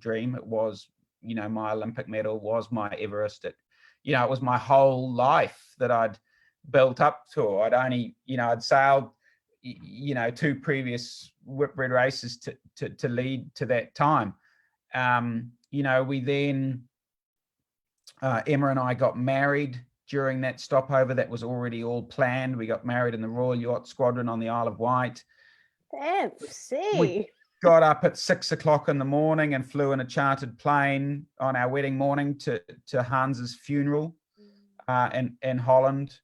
dream. It was, my Olympic medal, was my Everest. It was my whole life that I'd built up to. I'd sailed, 2 previous Whitbread races to lead to that time. We then, Emma and I got married during that stopover. That was already all planned. We got married in the Royal Yacht Squadron on the Isle of Wight. We got up at 6 o'clock in the morning and flew in a chartered plane on our wedding morning to Hans's funeral in Holland.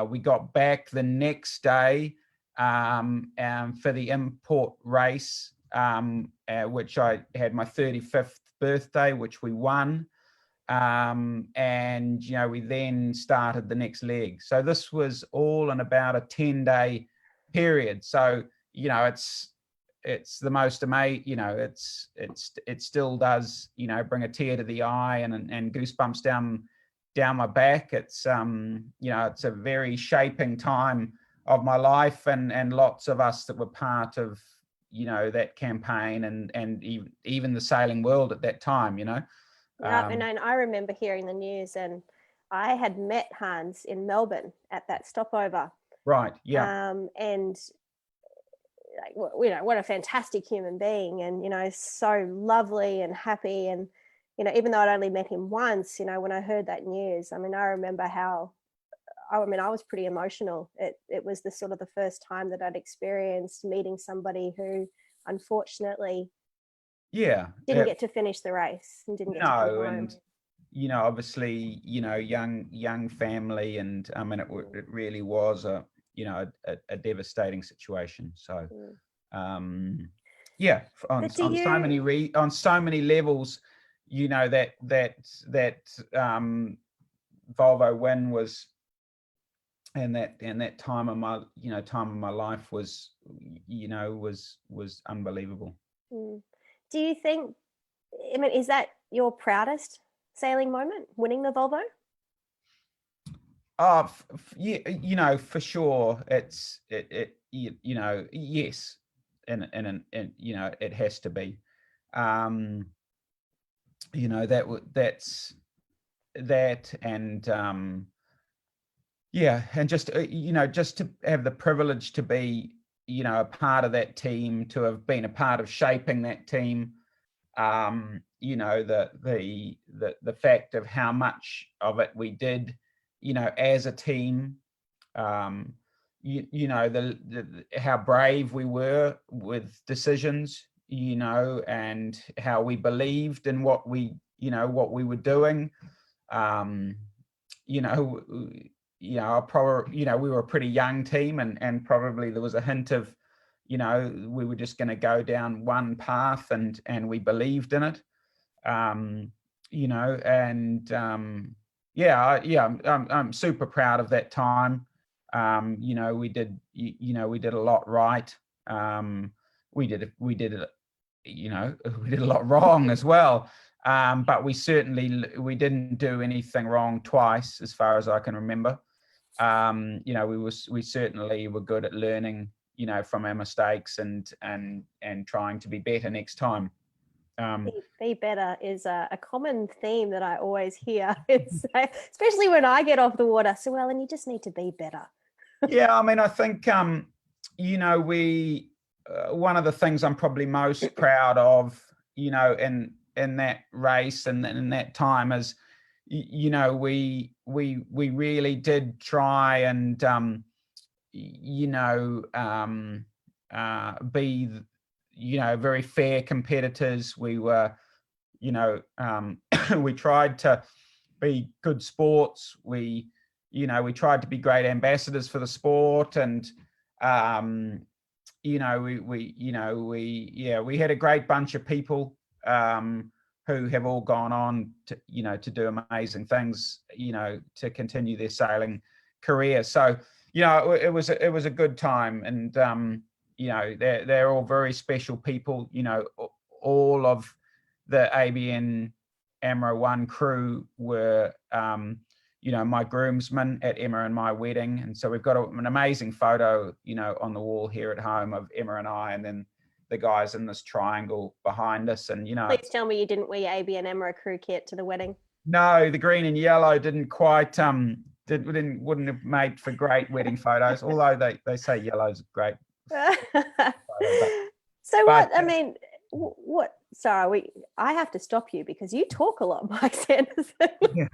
We got back the next day for the import race, which I had my 35th birthday, which we won. We then started the next leg. So this was all in about a 10-day period. So, it's the most amazing, it still does, bring a tear to the eye and goosebumps down my back. It's, it's a very shaping time of my life, and lots of us that were part of, that campaign and even the sailing world at that time, and I remember hearing the news, and I had met Hans in Melbourne at that stopover. Right. Yeah. And what a fantastic human being, and so lovely and happy. And even though I'd only met him once, when I heard that news, I remember how I was pretty emotional. It was the sort of the first time that I'd experienced meeting somebody who unfortunately didn't get to finish the race and didn't get to come home. And obviously, young family, and it really was a devastating situation. So on so many levels, that Volvo win was, and that time of my life was unbelievable. Do you think, is that your proudest sailing moment, winning the Volvo? For sure. Yes. And it has to be. That's that. And Yeah, and just just to have the privilege to be a part of that team, to have been a part of shaping that team. The fact of how much of it we did, as a team. How brave we were with decisions, and how we believed in what we were doing. Um, you know, we were a pretty young team, and probably there was a hint of, we were just going to go down one path, and we believed in it. I'm super proud of that time. We did a lot right. We did we did a lot wrong as well. But we didn't do anything wrong twice, as far as I can remember. We certainly were good at learning, from our mistakes, and trying to be better next time. Be better is a common theme that I always hear. It's especially when I get off the water. So, well, and you just need to be better. Yeah, I mean, I think we one of the things I'm probably most proud of, in that race and in that time is, we really did try and be very fair competitors. We were, we tried to be good sports. We tried to be great ambassadors for the sport, and we had a great bunch of people who have all gone on to do amazing things, to continue their sailing career. So it was a good time, and they're all very special people. All of the ABN AMRO 1 crew were my groomsmen at Emma and my wedding. And so we've got an amazing photo, on the wall here at home of Emma and I, and then the guys in this triangle behind us. And, Please tell me you didn't wear your ABN AMRO crew kit to the wedding. No, the green and yellow didn't quite, wouldn't have made for great wedding photos, although they say yellow's great. Sorry, I have to stop you because you talk a lot, Mike Sanderson. Yeah.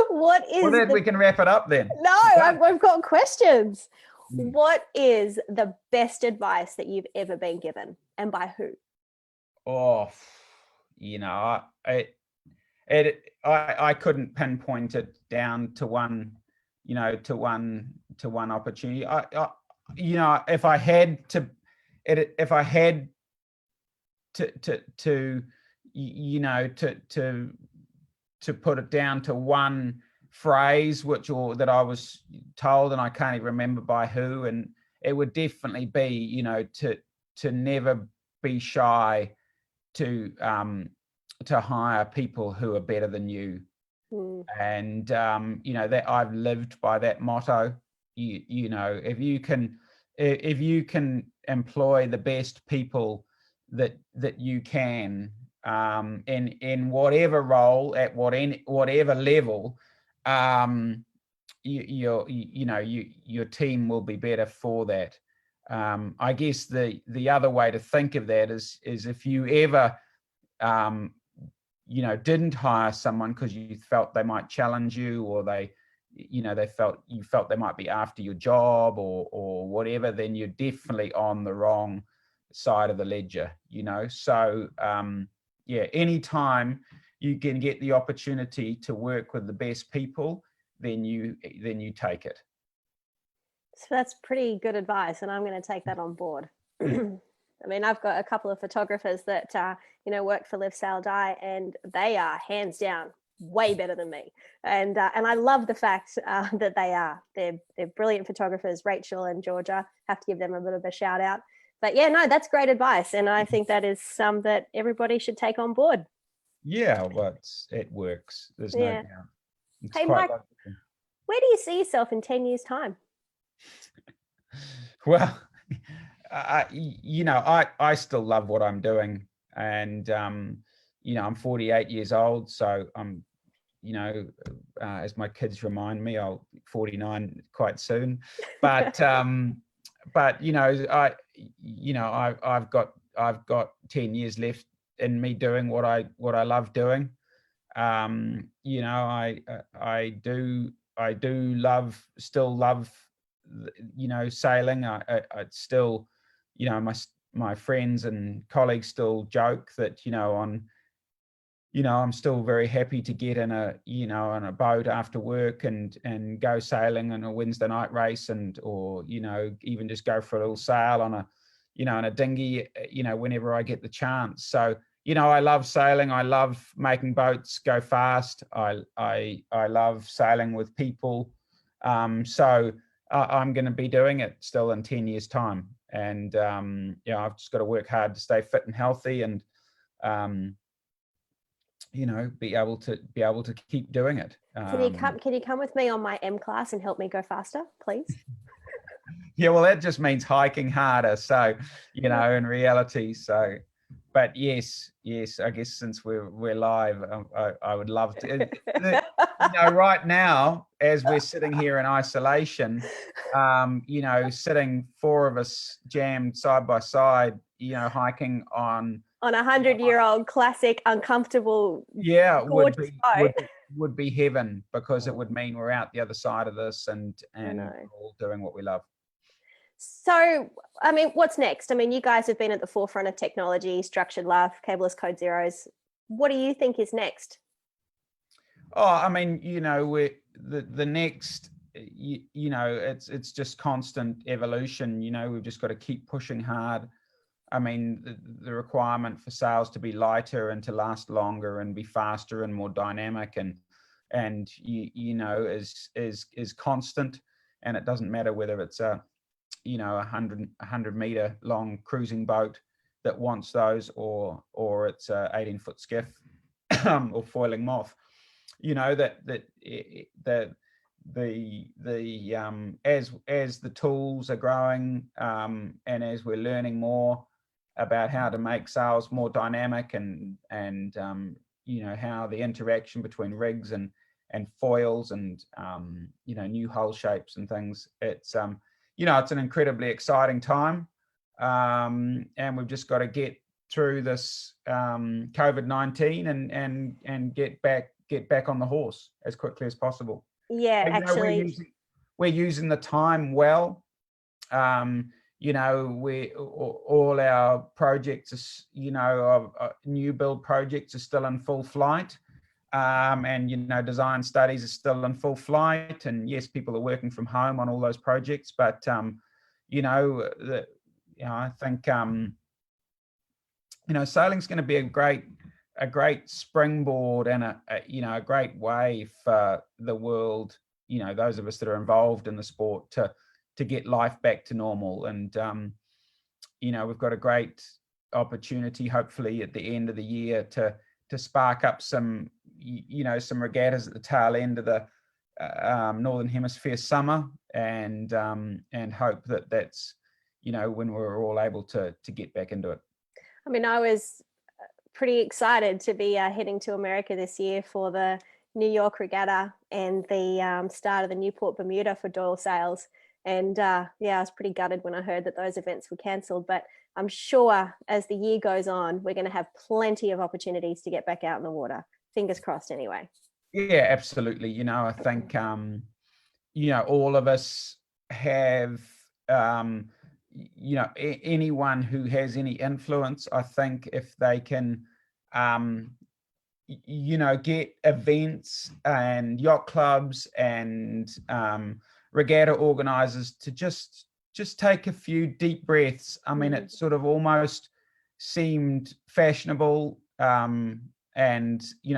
Well, we can wrap it up then. No, I've got questions. What is the best advice that you've ever been given, and by who? Oh, I couldn't pinpoint it down to one, to one opportunity. If I had to put it down to one phrase, that I was told, and I can't even remember by who, and it would definitely be, to never be shy to hire people who are better than you. And that I've lived by that motto. If you can employ the best people that you can, in whatever role, at whatever level, your team will be better for that. I guess the other way to think of that is if you ever didn't hire someone because you felt they might challenge you, or you felt they might be after your job, or whatever, then you're definitely on the wrong side of the ledger. So anytime you can get the opportunity to work with the best people, then you take it. So that's pretty good advice, and I'm going to take that on board. I mean, I've got a couple of photographers that work for Live Sail Die, and they are hands down way better than me. And I love the fact that they're brilliant photographers. Rachel and Georgia, have to give them a bit of a shout out. But yeah, no, that's great advice, and I think that is some that everybody should take on board. Yeah, well, it works. There's no doubt. Hey, Mike, where do you see yourself in 10 years' time? Well, I still love what I'm doing, and I'm 48 years old, so I'm as my kids remind me, I'll 49 quite soon, but I've got 10 years left in me doing what I love doing. I do still love sailing. I still, my friends and colleagues still joke that I'm still very happy to get in a boat after work and go sailing on a Wednesday night race, or even just go for a little sail on a dinghy, whenever I get the chance. So, I love sailing. I love making boats go fast. I love sailing with people. So I'm going to be doing it still in 10 years time. And, I've just got to work hard to stay fit and healthy, and, be able to keep doing it. Can you come with me on my M class and help me go faster, please? Yeah, well, that just means hiking harder. So, in reality, but yes, I guess since we're live, I would love to. Right now, as we're sitting here in isolation, sitting four of us jammed side by side, hiking on 100-year-old classic uncomfortable. Yeah, boat. would be heaven, because it would mean we're out the other side of this and all doing what we love. So, I mean, what's next? I mean, you guys have been at the forefront of technology, structured life, cableless code zeros. What do you think is next? Oh, I mean, we're the next, it's just constant evolution. We've just got to keep pushing hard. I mean, the requirement for sails to be lighter and to last longer and be faster and more dynamic and is constant. And it doesn't matter whether it's a 100 meter long cruising boat that wants those, or it's a 18-foot skiff or foiling moth. As the tools are growing, and as we're learning more about how to make sails more dynamic and how the interaction between rigs and foils and new hull shapes and things, it's an incredibly exciting time, and we've just got to get through this COVID-19 and get back on the horse as quickly as possible. Yeah, and, actually, we're using the time well. All our projects, new build projects are still in full flight. And design studies are still in full flight, and yes, people are working from home on all those projects, but I think sailing's going to be a great springboard and a great way for the world, those of us that are involved in the sport, to get life back to normal. And we've got a great opportunity, hopefully at the end of the year, to spark up some regattas at the tail end of the Northern Hemisphere summer, and hope that's when we're all able to get back into it. I mean, I was pretty excited to be heading to America this year for the New York Regatta and the start of the Newport Bermuda for Doyle Sails. And I was pretty gutted when I heard that those events were cancelled, but I'm sure as the year goes on, we're going to have plenty of opportunities to get back out in the water. Fingers crossed anyway. Yeah, absolutely. I think, all of us have, anyone who has any influence, I think if they can, get events and yacht clubs and regatta organizers to just take a few deep breaths. I mean, it sort of almost seemed fashionable, and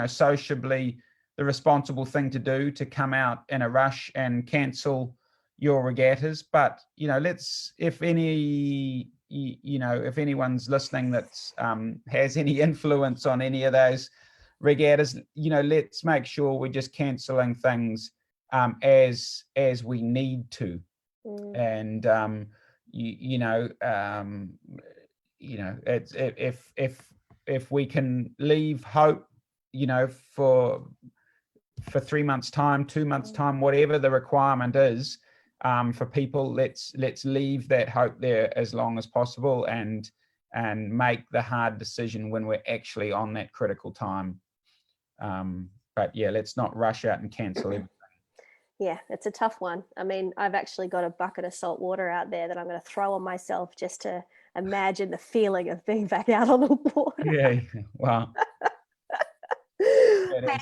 sociably the responsible thing to do, to come out in a rush and cancel your regattas. But if anyone's listening that has any influence on any of those regattas, let's make sure we're just canceling things as we need to. And it's, if we can leave hope, for for 3 months time, 2 months time, whatever the requirement is, for people, let's leave that hope there as long as possible and make the hard decision when we're actually on that critical time. But yeah, let's not rush out and cancel everything. Yeah, it's a tough one. I mean, I've actually got a bucket of salt water out there that I'm going to throw on myself just to imagine the feeling of being back out on the water. Yeah, wow. Hey,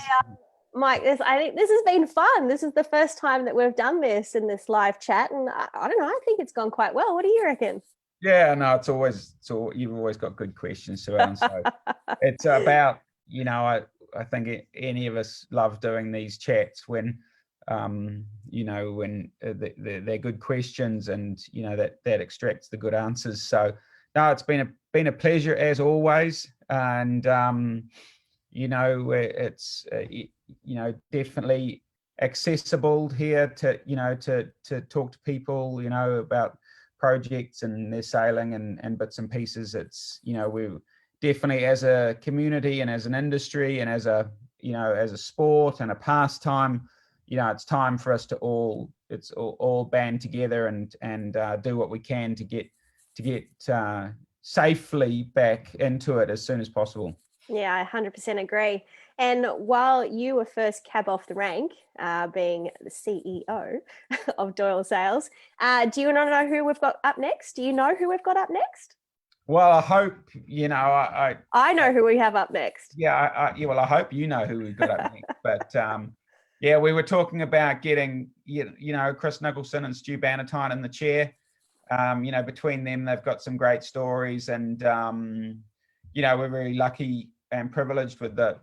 Mike, I think this has been fun. This is the first time that we've done this in this live chat, and I don't know, I think it's gone quite well. What do you reckon? Yeah, no, you've always got good questions, Suellen. So it's about, you know, I think any of us love doing these chats when, you know, when they're good questions and, you know, that extracts the good answers. So no, it's been a pleasure as always. And, you know, it's, you know, definitely accessible here to, you know, to talk to people, you know, about projects and their sailing and bits and pieces. It's, you know, we definitely, as a community and as an industry and as a, you know, as a sport and a pastime, you know, it's time for us to all band together and do what we can to get safely back into it as soon as possible. Yeah, I 100% agree. And while you were first cab off the rank, being the CEO of Doyle Sails, do you want to know who we've got up next? Do you know who we've got up next? Well, I hope, you know, I know who we have up next. Yeah, well, I hope you know who we've got up next. But yeah, we were talking about getting, you know, Chris Nicholson and Stu Bannatyne in the chair. You know, between them, they've got some great stories, and you know, we're very lucky and privileged with the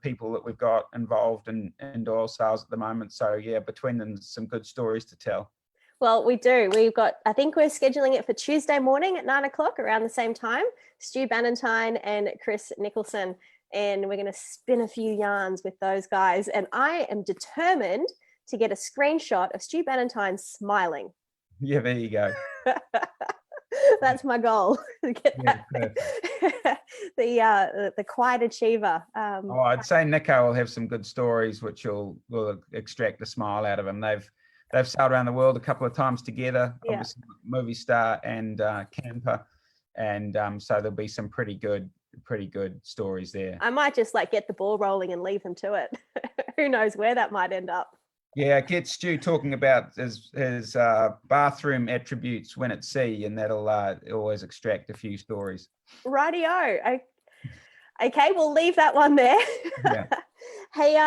people that we've got involved in Doyle Sails at the moment. So yeah, between them, some good stories to tell. Well, we do. We've got, I think we're scheduling it for Tuesday morning at 9 o'clock around the same time. Stu Bannatyne and Chris Nicholson. And we're going to spin a few yarns with those guys. And I am determined to get a screenshot of Stu Bannatyne smiling. Yeah, there you go. That's my goal. To get that. The quiet achiever. I'd say Nico will have some good stories, which will extract a smile out of him. They've sailed around the world a couple of times together, obviously movie star and camper, and so there'll be some pretty good stories there. I might just like get the ball rolling and leave them to it. Who knows where that might end up. Yeah, get Stu talking about his bathroom attributes when at sea, and that'll always extract a few stories. Rightio. Okay, we'll leave that one there. Yeah. Hey,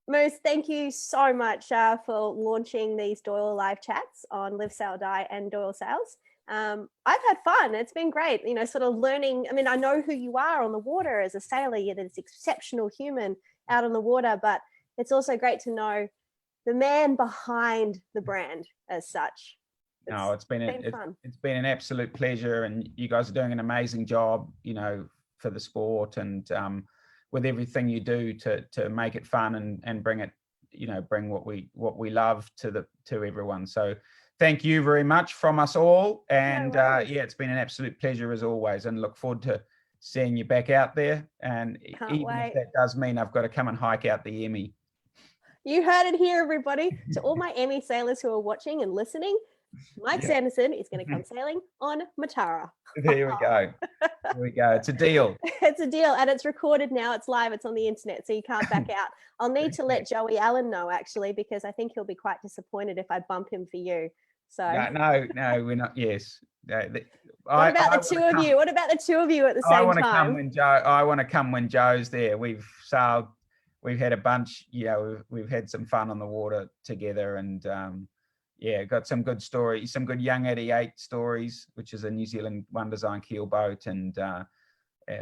Moose, thank you so much for launching these Doyle live chats on Live Sail Die and Doyle Sails. I've had fun. It's been great, you know, sort of learning. I mean, I know who you are on the water as a sailor. You're this exceptional human out on the water, but it's also great to know the man behind the brand as such. It's been an absolute pleasure, and you guys are doing an amazing job, you know, for the sport and with everything you do to make it fun and bring it, you know, bring what we love to everyone. So thank you very much from us all, and yeah, it's been an absolute pleasure as always, and look forward to seeing you back out there. And even if that does mean I've got to come and hike out the Emmy. You heard it here, everybody. To all my Emmy sailors who are watching and listening, Mike Sanderson is going to come sailing on Matara. There we go. There we go. It's a deal. It's a deal, and it's recorded now. It's live. It's on the internet, so you can't back out. I'll need to let Joey Allen know, actually, because I think he'll be quite disappointed if I bump him for you. So no, we're not. Yes. What about the two of you? What about the two of you at the same time? I want to come when Joe's there. We've sailed. We've had a bunch, you know, we've had some fun on the water together, and got some good stories, some good Young 88 stories, which is a New Zealand one design keel boat, and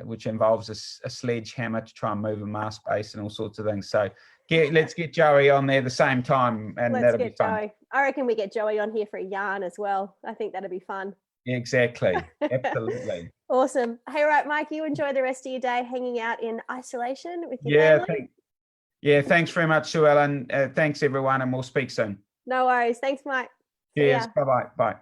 which involves a sledgehammer to try and move a mast base and all sorts of things. So let's get Joey on there the same time, and that'll be fun. Joey. I reckon we get Joey on here for a yarn as well. I think that'll be fun. Exactly. Absolutely. Awesome. Hey, right, Mike, you enjoy the rest of your day hanging out in isolation with your family? Thanks very much, Suellen. Thanks, everyone, and we'll speak soon. No worries. Thanks, Mike. Cheers. Bye-bye. Bye.